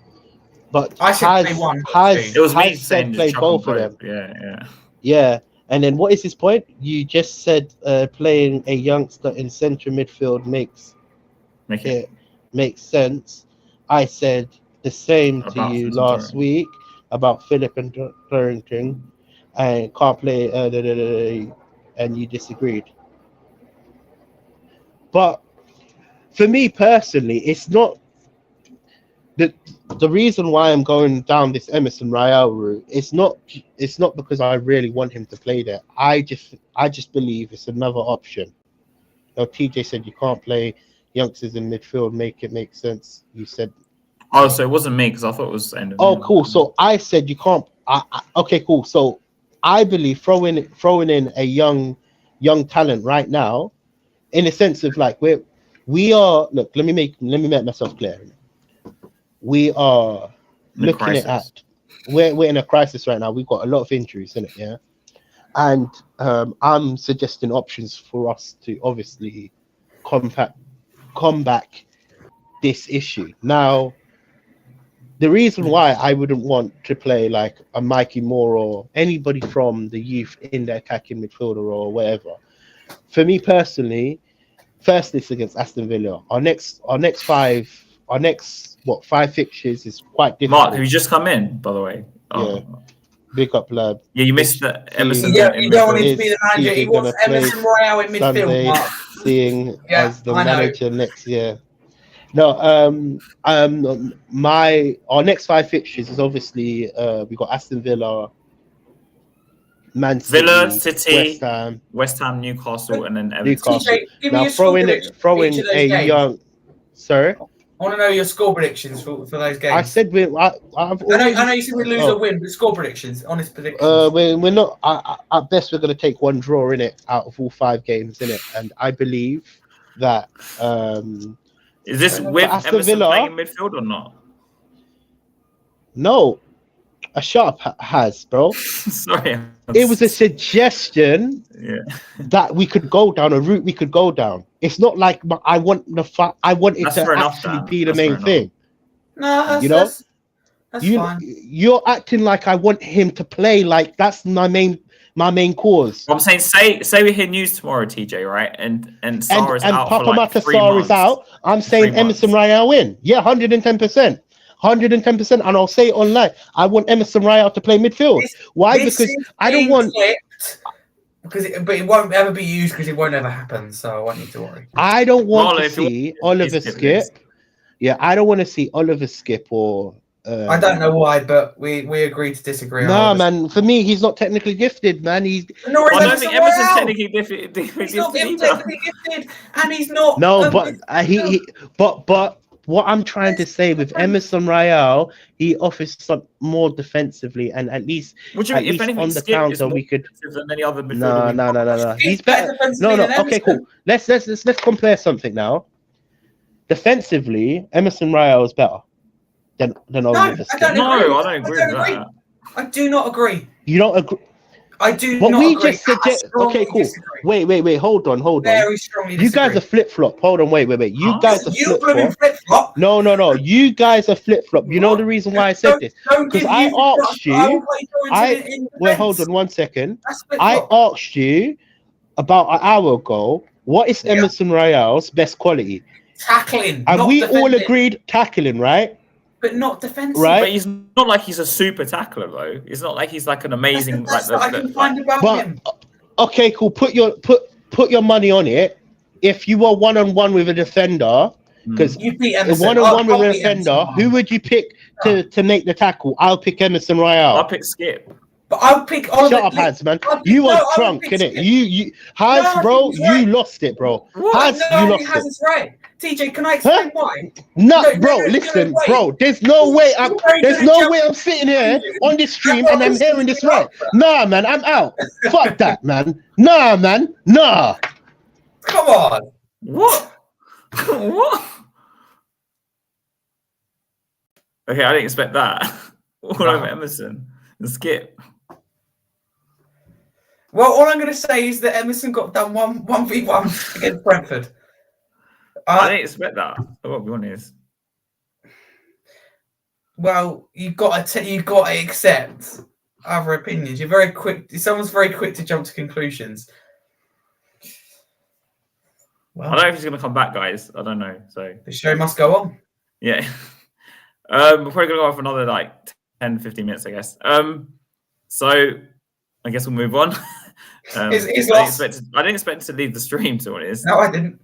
but I said play one, not two. It was me Has saying said just play chuck both on of them. both. Yeah. Yeah, and then what is his point? You just said playing a youngster in central midfield makes sense. I said the same to About you Phillips and last Dorrington. week about Philip and Dorrington. and can't play, and you disagreed. But for me personally, it's not the reason why I'm going down this Emerson Royale route. It's not because I really want him to play there. I just believe it's another option. Now, TJ said you can't play youngsters in midfield. Make it make sense. You said, Oh, so it wasn't me because I thought it was end of oh, me. cool. So I said you can't. Okay, cool. So I believe throwing in a young talent right now, in a sense of like we are. Look, let me make myself clear. We are In a looking crisis. at we're in a crisis right now. We've got a lot of injuries in it, yeah. And I'm suggesting options for us to obviously combat this issue. Now, the reason why I wouldn't want to play like a Mikey Moore or anybody from the youth in the attacking midfielder or whatever, for me personally, first it's against Aston Villa. Our next five fixtures is quite difficult. Mark, have you just come in, by the way? Oh. Yeah. Big up, lad. Yeah, you missed the Emerson. You don't want him to be the Is manager. He TJ wants gonna play Emerson Royale in midfield, Sunday, Mark. seeing Yeah, as the I know. manager next year. No, our next five fixtures is obviously we got Aston Villa, Man City, Villa, City, West Ham, Newcastle, and then Everton. Newcastle. TJ, give me Now your score throwing predictions for each of those a games. young. Sorry, I want to know your score predictions for those games. I said we. I know you said we lose or win, but score predictions, honest predictions. We're not. At best, we're going to take one draw in it out of all 5 games in it, and I believe that. Is this with Aston Emerson Villa? playing in midfield or not? No, a sharp has, bro. Sorry, It was a suggestion that we could go down a route we could go down. It's not like I want I want it That's to fair enough, actually Dan. be the That's main fair thing. No, You know? that's fine. You're acting like I want him to play like that's my main cause. I'm saying, say we hear news tomorrow, TJ, right? And Sarr is out for Papa like 3 Matasar months. is out. I'm saying 3 months. Emerson Royale win. Yeah, 110%. 110%. And I'll say it online. I want Emerson Royale to play midfield. Why? Because I don't want. But it won't ever be used because it won't ever happen. So I won't need to worry. I don't want Marlon, to if you see want- Oliver please skip. Yeah, I don't want to see Oliver skip or. I don't know why, but we agree to disagree. Nah, man. For me, he's not technically gifted, man. He's. Nor is I don't think Emerson's Royale. technically He's not gifted either. technically gifted, and he's not. No, but but what I'm trying to say with Emerson Royale, he offers some more defensively, and at least Would you, at if least anything, on the Skip is counter more we could. defensive than any other midfielder? No. He's better. defensively No. than Okay, Emerson. cool. Let's compare something now. Defensively, Emerson Royale is better than Oliver Skip. don't No, agree. I don't agree with that. I do not agree. You don't agree. I do What not we agree. just suggest. I strongly Okay, cool. disagree. Wait. Hold on. Very strongly disagree. You guys are flip flop. Hold on. Wait. You guys are You flip blooming flop. flip flop. No. You guys are flip flop. You know the reason why I said this? Because I asked you. Wait, hold on 1 second. I asked you about an hour ago. What is Emerson Royale's best quality? Tackling. And not we all defending, agreed tackling, right? but not defensive. Right. But he's not like he's a super tackler though. It's not like he's like an amazing. That's what I can find about But him. okay, cool. Put your money on it. If you were 1-on-1 with a defender, because You beat Emerson. 1-on-1 with I'll a beat defender, Emerson. who would you pick to make the tackle? I'll pick Emerson Royale. I'll pick Skip. But I'll pick Oliver. Shut up, Hans, man. I'll pick- You no, are I would drunk, pick innit? Skip. You Hans, No, I bro, think he's right. you lost it, bro. What? Hans, No, you I think lost Hans it. is right. TJ, can I explain why? No, No, bro, no, listen, wait. bro. There's no way I'm sitting here on this stream and I'm this hearing is this right. Nah, man, I'm out. Fuck that, man. Nah, man. Nah. Come on. What? What? Okay, I didn't expect that. All over Emerson and Skip. Well, all I'm going to say is that Emerson got done 1v1 against Brentford. I didn't expect that. I gotta be honest. Well, you've got to accept other opinions. You're very quick. Someone's very quick to jump to conclusions. I don't know if he's gonna come back, guys. I don't know. So The show must go on. yeah. We're probably gonna go on for another like 10, 15 minutes, I guess. So I guess we'll move on. He's lost. I didn't expect to leave the stream, to be honest. No, I didn't.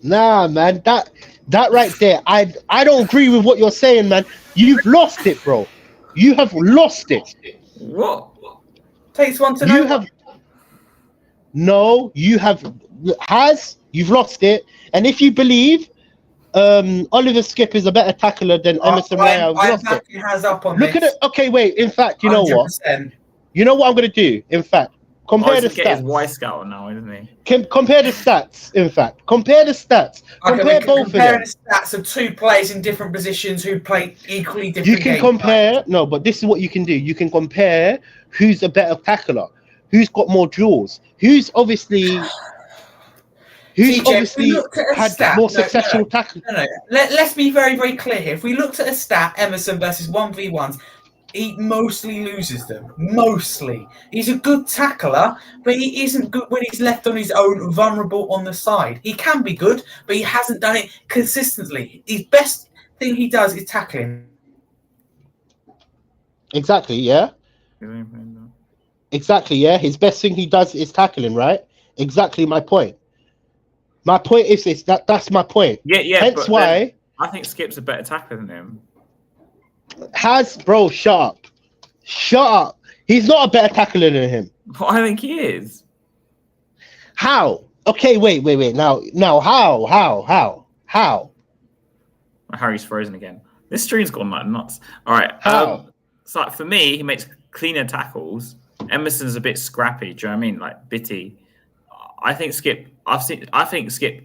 Nah, man, that right there, I don't agree with what you're saying, man. You've lost it, bro. You have lost it. What? Takes one to know. You've lost it. And if you believe Oliver Skip is a better tackler than Emerson Royale, you've lost it. Has up on Look at it. Okay, wait. In fact, you know 100%. what? You know what I'm gonna do? In fact, compare the Get his stats. Y Scout now, isn't he? Compare the stats. In fact, compare the stats. Compare both of them. Comparing the stats of two players in different positions who play equally different. You can compare. No, but this is what you can do. You can compare who's a better tackler, who's got more duels, who's obviously had more successful tackles. No. Let's be very, very clear here. If we looked at a stat, Emerson versus 1v1s, he mostly loses them. Mostly. He's a good tackler, but he isn't good when he's left on his own, vulnerable on the side. He can be good, but he hasn't done it consistently. His best thing he does is tackling. Exactly, yeah. Exactly, yeah. His best thing he does is tackling, right? Exactly my point. My point is this. That's my point. Yeah. Hence why I think Skip's a better tackler than him. Bro, shut up. He's not a better tackler than him. I think he is. How? Okay, wait. Now, how? Harry's frozen again. This stream's gone like nuts. All right. How? So for me, he makes cleaner tackles. Emerson's a bit scrappy. Do you know what I mean? Like bitty. I think Skip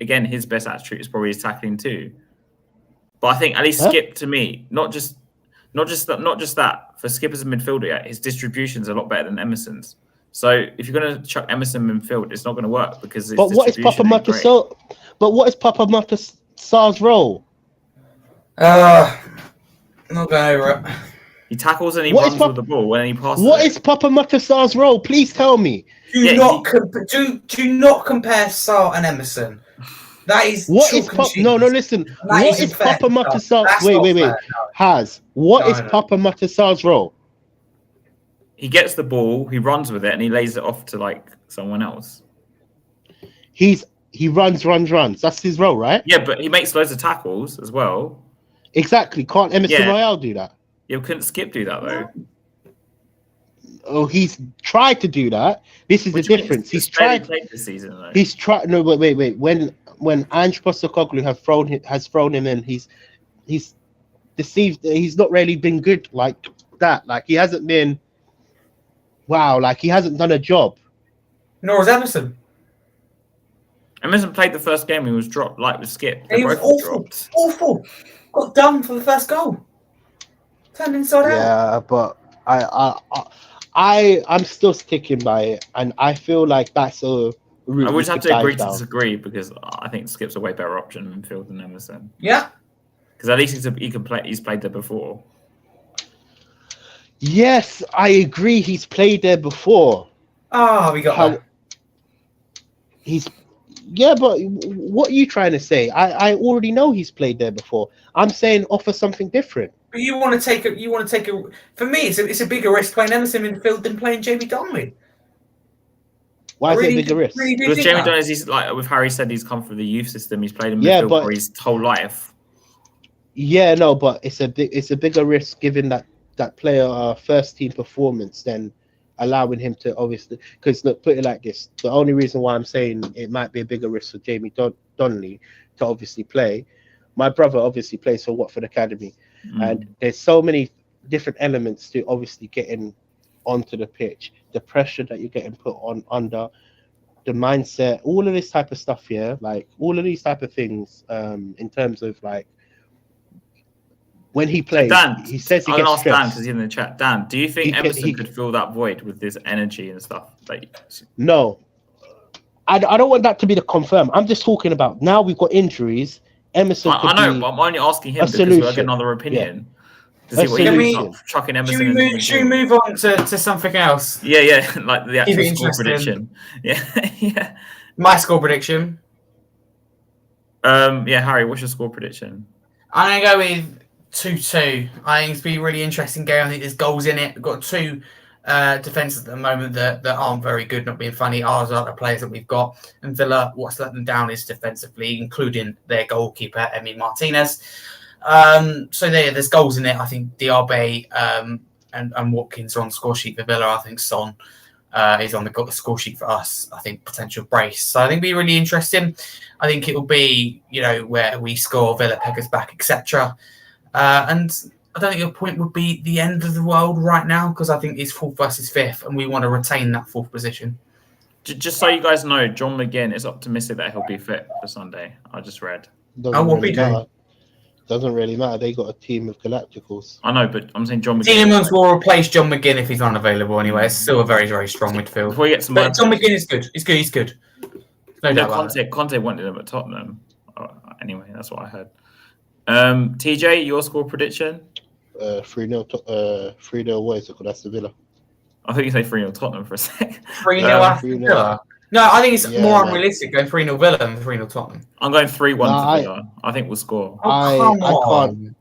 again. His best attribute is probably his tackling too. But I think at least Skip to me, not just that. For Skip as a midfielder, his distribution's a lot better than Emerson's. So if you're going to chuck Emerson midfield, it's not going to work because. But what is Papa Matasar's role? Not going over it. He tackles and he runs with the ball when he passes. What is Papa Matasar's role? Please tell me. Do not compare Sarr and Emerson. That is listen. What is Papa Matasar? Wait. What is Papa Matasar's role? He gets the ball, he runs with it, and he lays it off to like someone else. He runs. That's his role, right? Yeah, but he makes loads of tackles as well. Exactly. Can't Emerson Royale do that? Yeah, couldn't Skip do that though? Oh, he's tried to do that. This is the difference. He's tried. Played this season though. He's tried. No, but wait. When Ange Postecoglou has thrown him in, he's deceived. He's not really been good like that. Like he hasn't been. Wow, like he hasn't done a job. Nor has Emerson. Emerson played the first game. He was dropped like with Skip. He was awful. Got done for the first goal. Turned inside out. Yeah, but I'm still sticking by it, and I feel like that's a. I would have to agree to disagree because I think Skip's a way better option in midfield than Emerson. Yeah, because at least he can play. He's played there before. Yes, I agree. He's played there before. We got that. Yeah, but what are you trying to say? I already know he's played there before. I'm saying offer something different. But you want to take a. For me, it's a bigger risk playing Emerson in midfield than playing Jamie Donnelly. Why is it a bigger risk? Because Jamie Donnelly, he's like with Harry said, he's come through the youth system. He's played in midfield for his whole life. Yeah, no, but it's a bigger risk given that player first team performance than allowing him to obviously. Because look, put it like this: the only reason why I'm saying it might be a bigger risk for Jamie Donnelly to obviously play. My brother obviously plays for Watford Academy, and there's so many different elements to obviously getting onto the pitch. The pressure that you're getting put on under, the mindset, all of this type of stuff here, like all of these type of things, in terms of like when he plays, Dan, he says he I'm gets gonna ask Dan stressed. because he's in the chat. Dan, do you think Emerson could fill that void with this energy and stuff? No, I don't want that to be the confirm. I'm just talking about now we've got injuries. Emerson. I know, but I'm only asking him because we'll get another opinion. To see what he's chucking Emerson. Should we move on to something else? Yeah, like the actual score prediction. Yeah. My score prediction. Yeah, Harry, what's your score prediction? I'm gonna go with 2-2. I think it's been a really interesting game. I think there's goals in it. We've got two defences at the moment that aren't very good, not being funny. Ours are the players that we've got. And Villa, what's let them down is defensively, including their goalkeeper, Emi Martinez. So there's goals in it. I think Diaby and Watkins are on the score sheet for Villa. I think Son is on the score sheet for us. I think potential brace. So I think it'll be really interesting. I think it will be, where we score, Villa peg us back, etc. And I don't think your point would be the end of the world right now, because I think it's 4th versus 5th, and we want to retain that 4th position. Just so you guys know, John McGinn is optimistic that he'll be fit for Sunday. I just read. Doesn't really matter. They got a team of Galacticals. I know, but I'm saying John McGinn. Tielemans will replace John McGinn if he's unavailable anyway. It's still a very, very strong midfield. Before we get some but John McGinn is good. He's good. No doubt about it. Conte wanted him at Tottenham. Anyway, that's what I heard. TJ, your score prediction? 3-0. What is it called? Aston Villa. I think you say 3-0 Tottenham for a sec. 3-0 Aston Villa. No, I think it's more unrealistic going 3-0 Villa than 3-0 Tottenham. I'm going 3-1 for Villa. I think we'll score. I can't.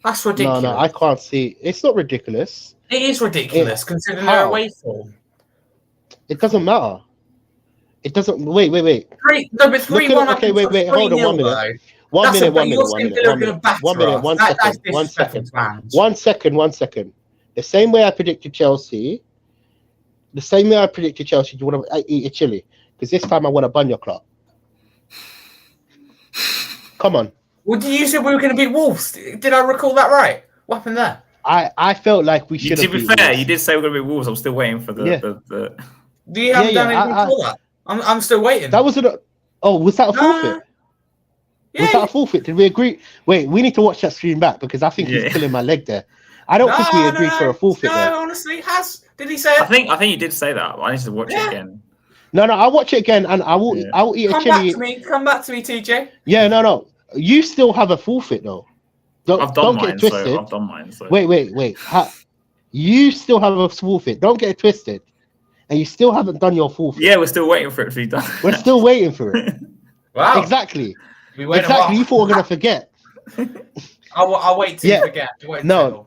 That's ridiculous. No, I can't see. It's not ridiculous. It is ridiculous considering their away form. It doesn't matter. It doesn't. Wait. 3-1. Okay, wait. Hold on 1 minute. One second. The same way I predicted Chelsea, you want to eat a chili, because this time I want a Bunya Club. Come on. Well, you said we were going to beat Wolves. Did I recall that right? What happened there? I felt like we should have. To be fair, you did say we're going to beat Wolves. I'm still waiting for the. Do you have done anything for that? I'm still waiting. That wasn't. Was that a forfeit? Yeah. Was that a forfeit? Did we agree? Wait, we need to watch that stream back, because I think he's killing my leg there. I don't think we agreed for a forfeit. No, honestly, did he say it? I think you did say that, but I need to watch it again. No, I'll watch it again, and I will eat a chili. Come back to me, TJ. Yeah, no. You still have a forfeit though. I've done mine. So. Wait. You still have a forfeit. Don't get it twisted. And you still haven't done your forfeit. Yeah, we're still waiting for it to be done. We're still waiting for it. Wow. Exactly. You thought we're gonna forget. I'll wait till you forget. No.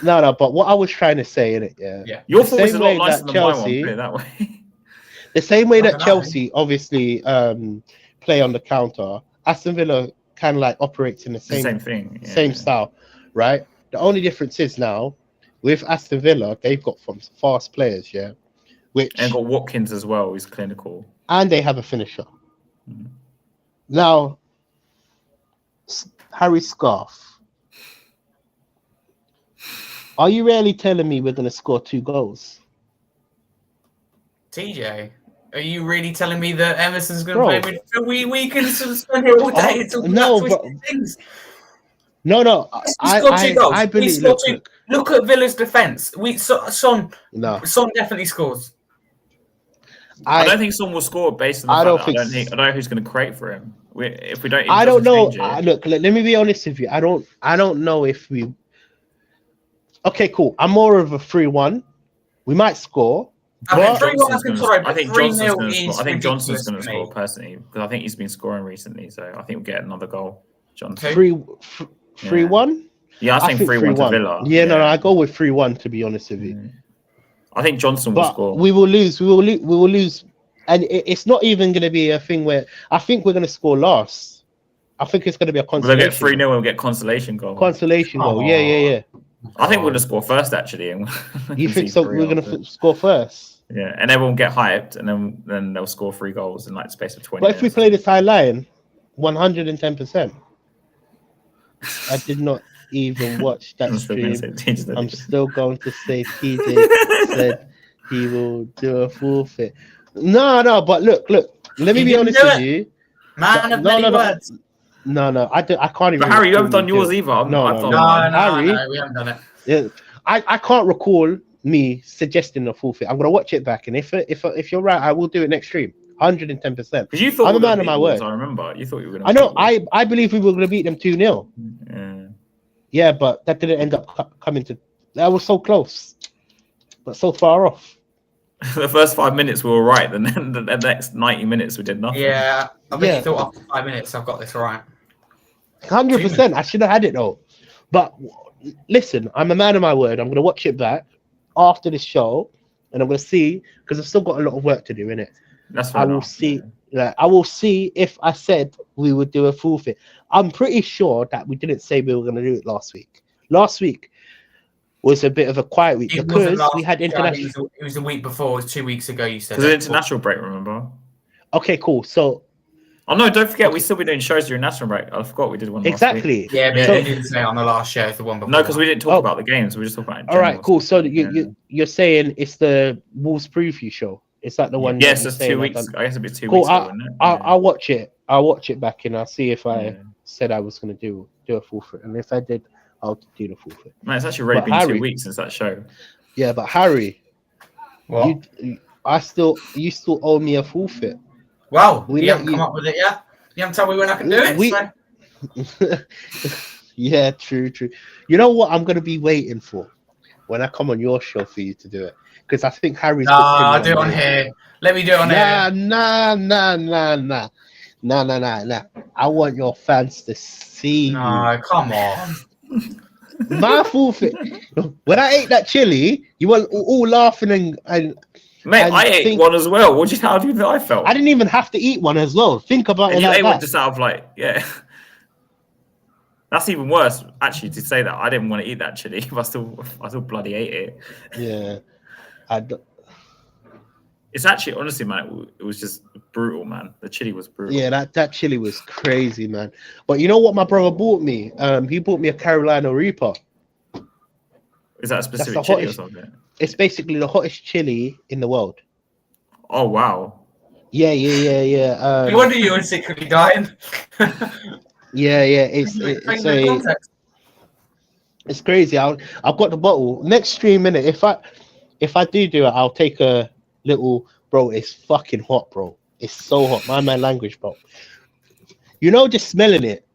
But what I was trying to say in it, Your forward is a lot nicer than Chelsea, my one. Put it that way. The same way that Chelsea obviously play on the counter, Aston Villa kind of like operates in the same thing, same style, right? The only difference is now with Aston Villa, they've got some fast players, and got Watkins as well. He's clinical, and they have a finisher. Now, Harry Scarf. Are you really telling me we're going to score 2 goals? TJ, are you really telling me that Emerson's going to play midfield? We can spend here all day and talk about twisted things. No. I believe. Look at Villa's defense. Son definitely scores. I don't think Son will score based on the fact that I don't know who's going to create for him. If we don't, I don't know. Look, let me be honest with you. I don't know if we. Okay, cool. I'm more of a 3-1. We might score. I think Johnson's going to score personally, because I think he's been scoring recently. So I think we'll get another goal. Johnson. 3-1. Yeah, I think 3-1 to Villa. Yeah, no, I go with 3-1 to be honest with you. I think Johnson will score. We will lose. We will lose, and it's not even going to be a thing where I think we're going to score last. I think it's going to be a consolation. We'll get 3-0 and we'll get consolation goal. Yeah. I think we're going to score first, actually. And you think so? We're going to score first? Yeah, and everyone will get hyped, and then they'll score 3 goals in like the space of 20 minutes. But if we play the Thai Lion, 110%. I did not even watch that stream. I'm still going to say TJ said he will do a forfeit. No, but look. Let me be honest with you. Man of many words. No, I can't even. But Harry, you haven't done yours either. No, Harry, we haven't done it. Yeah, I can't recall me suggesting a forfeit. I'm gonna watch it back, and if you're right, I will do it next stream. 110%. Because you thought I'm a man of my word. I remember you thought you were gonna. I know. I believe we were gonna beat them 2-0. Yeah, but that didn't end up coming to. That was so close, but so far off. The first 5 minutes we were right, and then the next 90 minutes we did nothing. Yeah, I bet you thought after 5 minutes I've got this right. 100%. I should have had it though. But listen, I'm a man of my word. I'm gonna watch it back after this show, and I'm gonna see because I've still got a lot of work to do in it. That's fair I will enough, see. yeah. Like, I will see if I said we would do a forfeit. I'm pretty sure that we didn't say we were going to do it last week. Last week was a bit of a quiet week It wasn't because last we had week, Charlie, international. It was the week before. It was 2 weeks ago. You said Because of it. the international break, remember? Okay, cool. So Oh no, don't forget, we still be doing shows during national break. I forgot we did one last week. exactly. Yeah, but So- they didn't say it on the last show. It's the one before. No, because we didn't talk Oh. about the games. We just talked about it in All right, general. cool. So Yeah. you're saying it's the Wolves preview show? Is that the one? that Yes, you're it's saying 2 I weeks. done? I guess it'll be 2 Cool. weeks ago, wouldn't it? I'll watch it. I'll watch it back and I'll see if I Yeah. said I was going to do a forfeit, and if I did, I'll do the forfeit. Man, it's actually already But been Harry- 2 weeks since that show. Yeah, but Harry, What? you still owe me a forfeit. Well, We you let haven't come you- up with it yet. You haven't told me when I can do it. We- so- Yeah, true. You know what I'm gonna be waiting for when I come on your show for you to do it, because I think Harry's. Nah, I'll do it on here. Let me do it on here. Nah. I want your fans to see you. No, come on. My forfeit. When I ate that chili, you were all laughing and Mate, And I ate think- one as well. How do you think I felt? I didn't even have to eat one as well. Think about and it you like ate one that. just out of like, yeah. That's even worse, actually, to say that. I didn't want to eat that chili, but I still bloody ate it. Yeah. It's actually, honestly, man, it was just brutal, man. The chili was brutal. Yeah, that chili was crazy, man. But you know what my brother bought me? He bought me a Carolina Reaper. Is that a specific the chili or hottest- something? It's basically the hottest chili in the world. Oh, wow. Yeah. No wonder you were secretly dying. Yeah. It's Thank you for context. it's crazy. I've got the bottle. Next stream minute. If I do it, I'll take a little. Bro, it's fucking hot, bro. It's so hot. Mind my language, bro. You know, just smelling it,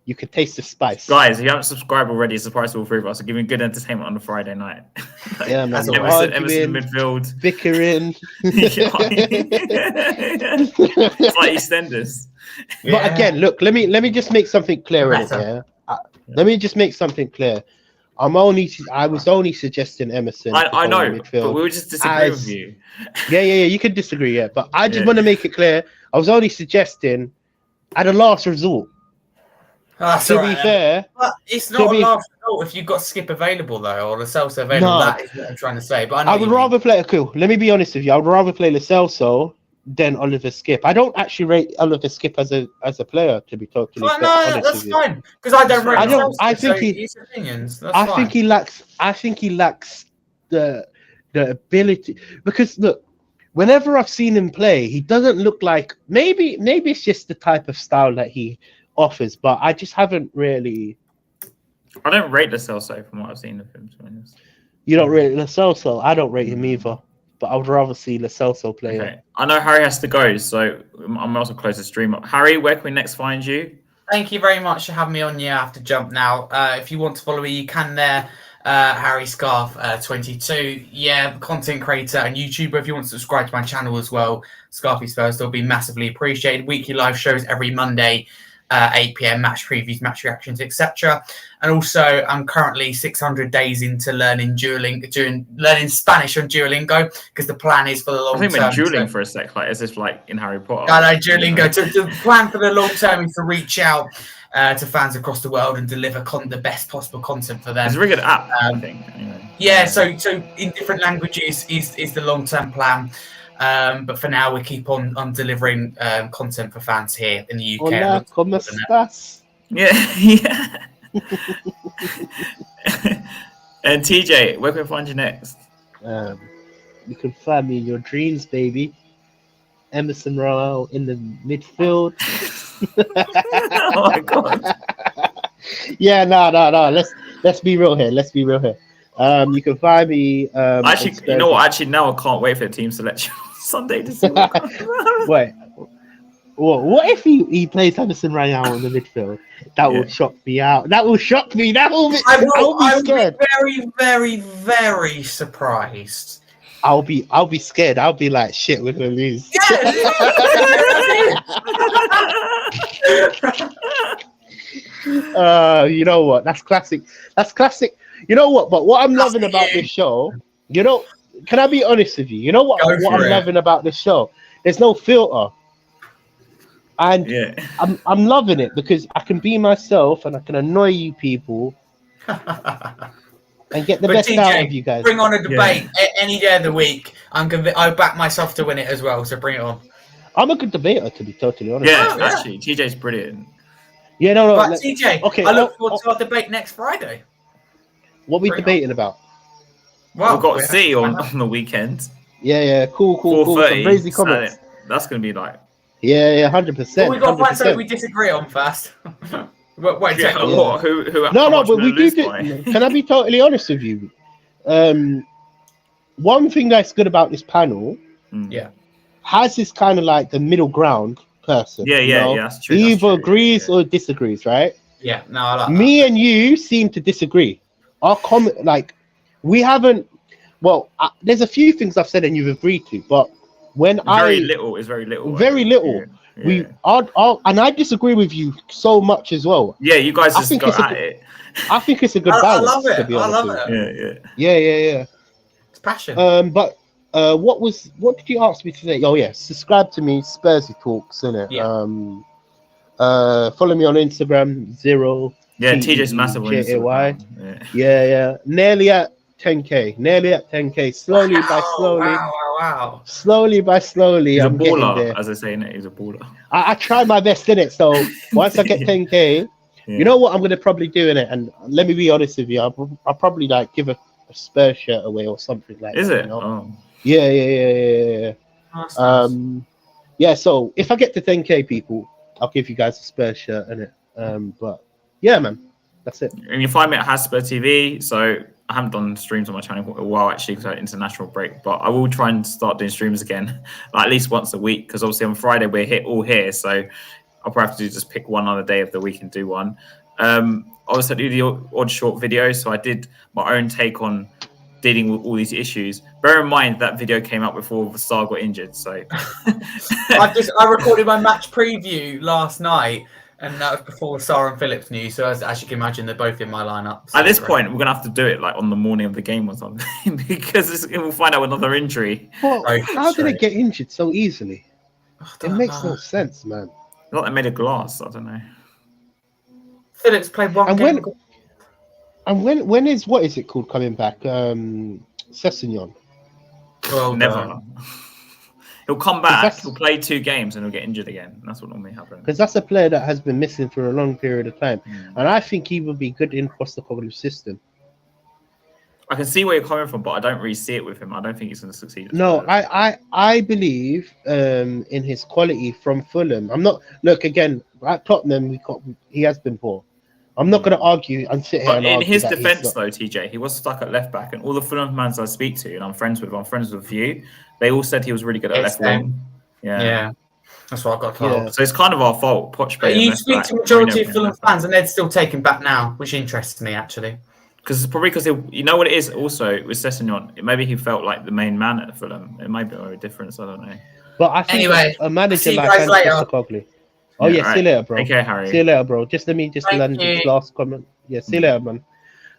you can taste the spice. Guys, if you haven't subscribed already, surprise to all three of us. We're giving good entertainment on a Friday night. Yeah, man. Emerson Arguing, midfield. bickering. It's like EastEnders. But again, look, let me just make something clear in it, yeah? Let me just make something clear. I was only suggesting Emerson. to I go in know, midfield. but we were just disagreeing as- with you. Yeah, you can disagree, yeah. But I just Yeah. want to make it clear. I was only suggesting at a last resort. That's To all be right, then. fair, But it's to not be- a last result if you've got Skip available, though, or the Celso available. No. That is what I'm trying to say. But I know I what would you mean. rather play. Cool. Let me be honest with you. I would rather play Lo Celso than Oliver Skip. I don't actually rate Oliver Skip as a player, to be totally Well, honest no, that's with you. fine. Because I don't rate I don't- Celso, I think so he- his opinions. That's I fine. think he lacks the ability, because look, whenever I've seen him play, he doesn't look like, maybe it's just the type of style that he offers, but I just haven't really. I don't rate the Celso from what I've seen of him, to be honest. You don't rate Lo Celso. I don't rate him either, but I would rather see Lo Celso play. Okay. I know Harry has to go, so I'm also close to stream up. Harry, where can we next find you? Thank you very much for having me on. Yeah, I have to jump now. If you want to follow me, you can there. Harry Scarf 22. Yeah, content creator and YouTuber. If you want to subscribe to my channel as well, Scarfy Spurs, they'll be massively appreciated. Weekly live shows every Monday, 8 p.m. Match previews, match reactions, etc. And also, I'm currently 600 days into learning Spanish on Duolingo, because the plan is for the long I think term. we're dueling for a sec, like as if like in Harry Potter. I know, Duolingo. The plan for the long term is to reach out to fans across the world and deliver the best possible content for them. It's a really good app, I think. Anyway. Yeah, so in different languages is the long term plan. But for now, we keep on delivering content for fans here in the UK. Hola, ¿cómo estás? Yeah. And TJ, where can we find you next? You can find me in your dreams, baby. Emerson Royal in the midfield. Oh my god. Yeah, no. Let's be real here. You can find me. Actually, you know what? Actually, now I can't wait for the team selection on Sunday to see what Wait. What if he plays Emerson Royal in the midfield? That will shock me out. That will shock me. I will be be scared. very, very, very surprised. I'll be scared. I'll be like, shit, we're gonna lose. You know what? That's classic. That's classic. You know what? But what I'm loving about this show, you know, can I be honest with you? You know what? Go What for I'm it. loving about this show? There's no filter, and Yeah. I'm loving it because I can be myself and I can annoy you people and get the But best out of TJ, you guys. bring on a debate any day of the week. I back myself to win it as well, so bring it on. I'm a good debater, to be totally honest. Yeah, Oh, yeah. actually, TJ's brilliant. Yeah, no. Right, TJ, okay. I look forward to our debate next Friday. What we bring it debating about? Well, We've got we to have see to find on out. the weekend. Yeah. Cool. So 4:30. raise the comments. That's going to be like. Yeah, 100%. But we've got to find 100%. something we disagree on first. Wait, Yeah, technically. what? Who? No, how much but we're we gonna lose do. by? Can I be totally honest with you? One thing that's good about this panel, Yeah. has this kind of like the middle ground person. Yeah, you know? that's true. He that's either true, agrees yeah. or disagrees, right? Yeah, no, I like Me that. and you seem to disagree. Our comment, like, we haven't. Well, there's a few things I've said and you've agreed to, but when Very little is very little. very little. Yeah. And I disagree with you so much as well. Yeah, you guys I just think go it's at it. I think it's a good I balance. love it. To be I honest love with it. you. Yeah. Yeah. It's passion. But what did you ask me today? Oh yeah, subscribe to me, Spursy Talks, innit? Yeah. Follow me on Instagram, 0. Yeah, TJ's massive on TEJAY. Instagram. Yeah. Nearly at 10k. Slowly by slowly. Wow. Slowly by slowly, He's I'm a getting baller, there. as I say, innit? He's a baller. I try my best in it. So once I get 10k, Yeah. you know what I'm gonna probably do in it. And let me be honest with you, I'll probably like give a Spurs shirt away or something like Is that. it? You know? Oh. Yeah. That's nice. Yeah. So if I get to 10k people, I'll give you guys a Spurs shirt in it. But yeah, man, that's it. And you find me at Hotspur TV. So I haven't done streams on my channel for a while actually because I had an international break. But I will try and start doing streams again, like at least once a week. Because obviously on Friday we're all here, so I'll probably have to just pick one other day of the week and do one. Obviously I do the odd short video, so I did my own take on dealing with all these issues. Bear in mind that video came out before the star got injured, so I recorded my match preview last night, and that was before Sarah and Phillips news. So as you can imagine, they're both in my lineup. So at this point we're gonna have to do it like on the morning of the game or something because we'll find out another injury. Well, Oh, how did sorry. it get injured so easily? I It don't makes know. no sense, man. Not they made of glass. I don't know. Phillips played one And game. when is what is it called coming back? Sessignon. Well, Never. He'll come back. that's- He'll play 2 games and he'll get injured again. That's what normally happens. Because that's a player that has been missing for a long period of time, Mm. and I think he would be good in Postecoglou's system. I can see where you're coming from, but I don't really see it with him. I don't think he's going to succeed. No, I believe in his quality from Fulham. I'm not look again at Tottenham. He has been poor. I'm not going to argue and sit here. But and in argue his that he's defence, not- though, TJ, he was stuck at left back, and all the Fulham fans I speak to, and I'm friends with a few, they all said he was really good at left wing. yeah, that's what I got told. Yeah. So it's kind of our fault. Poch But you speak to majority of Fulham fans, and they're still taking back now, which interests me actually. Because you know what it is. Also, with Sessegnon, maybe he felt like the main man at Fulham. It might be a difference. I don't know. But I think Anyway, a manager see you like guys Ange later. Postecoglou. Oh yeah, right. see you later, bro. Okay, Harry. See you later, bro. Just let me Thank land you. this last comment. Yeah, see you later, man.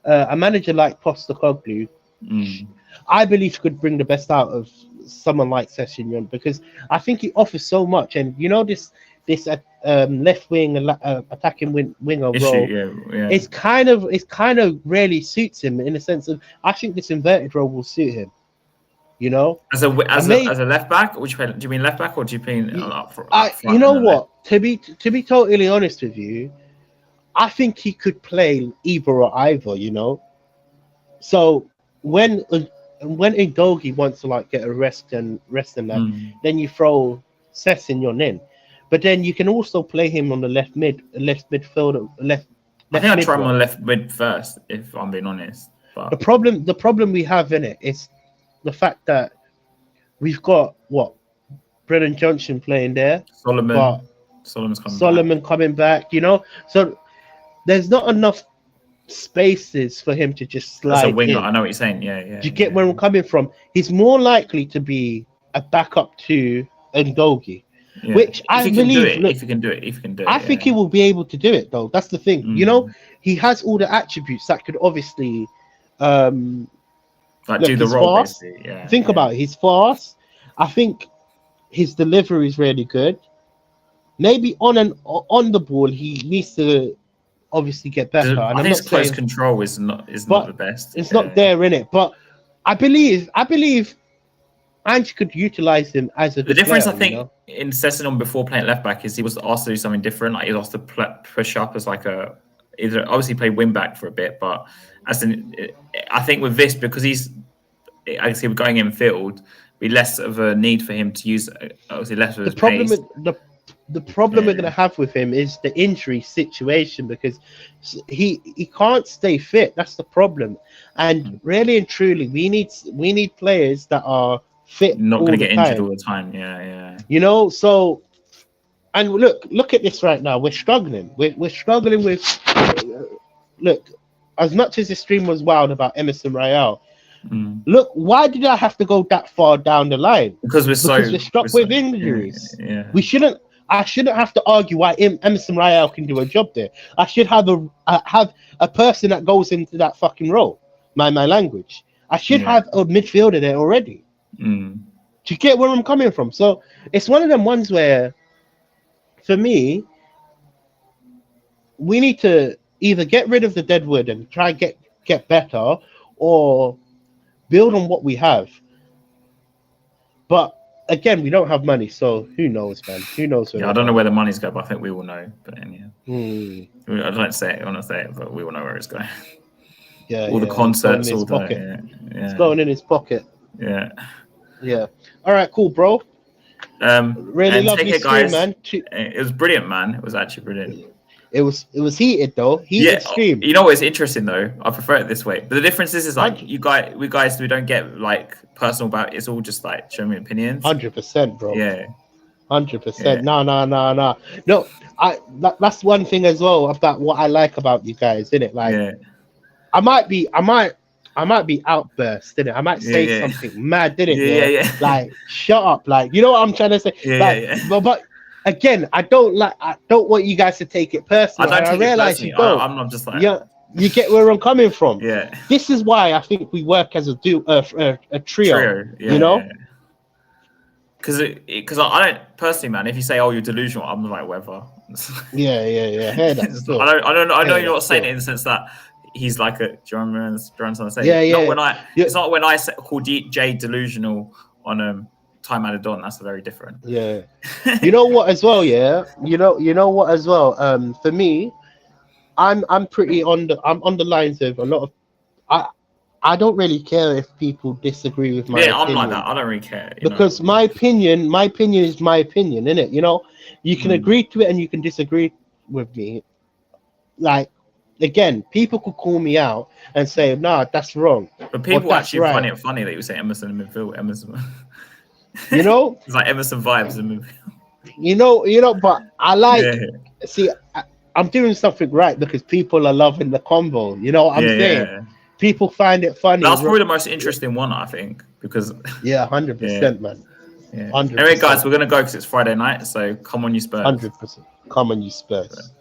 A manager like Postecoglou, Mm. I believe could bring the best out of someone like Sessegnon because I think he offers so much, and you know this left wing attacking winger Issue, role. yeah. It's kind of really suits him in the sense of I think this inverted role will suit him. You know, As a left back, which do you mean left back or do you mean up front? you know what? To be totally honest with you, I think he could play either or either. You know, so when Udogie wants to like get a rest and that, then you throw Sessegnon in, but then you can also play him on the left midfield. I think I'd try him on left mid first, if I'm being honest. But The problem we have in it is the fact that we've got Brennan Johnson playing there, Solomon's coming back, you know, so there's not enough spaces for him to just slide as a winger. in. I know what you're saying. Yeah. Do you get where I'm coming from? He's more likely to be a backup to Udogie. Yeah. which If I he can do believe. it, Look, if he can do it, if he can do it. I think he will be able to do it, though. That's the thing. You know, he has all the attributes that could obviously, like look, do the he's role, fast. basically. Yeah. Think about it. He's fast. I think his delivery is really good. Maybe on the ball, he needs to obviously get better. And I I'm think not his close saying, control is not but the best. it's not there in it. But I believe Ange could utilize him as a The good difference, I player, you think, know? in Sessignon before playing left back is he was asked to do something different. Like he was asked to push up as like a either obviously play wing back for a bit, but as in, I think with this because he's I can see we're going in field, be less of a need for him to use obviously less of The his problem pace. with the problem we're gonna have with him is the injury situation because he can't stay fit. That's the problem. And really and truly, we need players that are fit Not all going the to get injured all time. the time. Yeah. You know, so and look at this right now. We're struggling. We're struggling with look. As much as the stream was wild about Emerson Royale, look, why did I have to go that far down the line? Because we're stuck with injuries. Yeah. I shouldn't have to argue why Emerson Royale can do a job there. I should have a person that goes into that fucking role. My language. I should have a midfielder there already. Do you get where I'm coming from? So it's one of them ones where, for me, we need to either get rid of the deadwood and try and get better, or build on what we have. But again, we don't have money, so who knows, man? Who knows? I don't know where the money's going, but I think we will know. But anyhow, I don't say it. I want to say it, but we will know where it's going. Yeah, all the concerts, all the it's going in his pocket. Yeah. All right, cool, bro. Really lovely stream, man. It was brilliant, man. It was actually brilliant. It was heated though. Heated stream. You know what's interesting though? I prefer it this way. But the difference is like we don't get like personal about it. It's all just like show me opinions. 100%, bro. Yeah. 100%. No. No, that's one thing as well about what I like about you guys, isn't it? Like I might be outburst, innit? I might say something mad, didn't it? Yeah. Like shut up, like you know what I'm trying to say. But again, I don't want you guys to take it personal. I realize you don't. I'm not just like you get where I'm coming from. Yeah. This is why I think we work as a trio. You know. Because I don't personally, man. If you say, "Oh, you're delusional," I'm like, whatever. Yeah. Hear that still. I know you're not saying it in the sense that he's like a. Do you remember what I'm saying? It's not when I call Jay delusional on Time Out of Dawn. That's very different. Yeah. You know what as well? Yeah. You know what as well? For me, I'm pretty on the lines of a lot of. I don't really care if people disagree with my opinion. I'm like that. I don't really care. Because my opinion is my opinion, innit? You know, you can agree to it and you can disagree with me. Like, again, people could call me out and say, "Nah, that's wrong." But people actually find it funny that you say Emerson in midfield. Emerson. You know, it's like Emerson vibes in midfield. You know, but I like. See, I'm doing something right because people are loving the combo. You know what I'm saying? Yeah. People find it funny. That's probably the most interesting one, I think, because 100%, man. Yeah. 100%. Anyway, guys, we're gonna go because it's Friday night. So come on, you Spurs. 100%. Come on, you Spurs.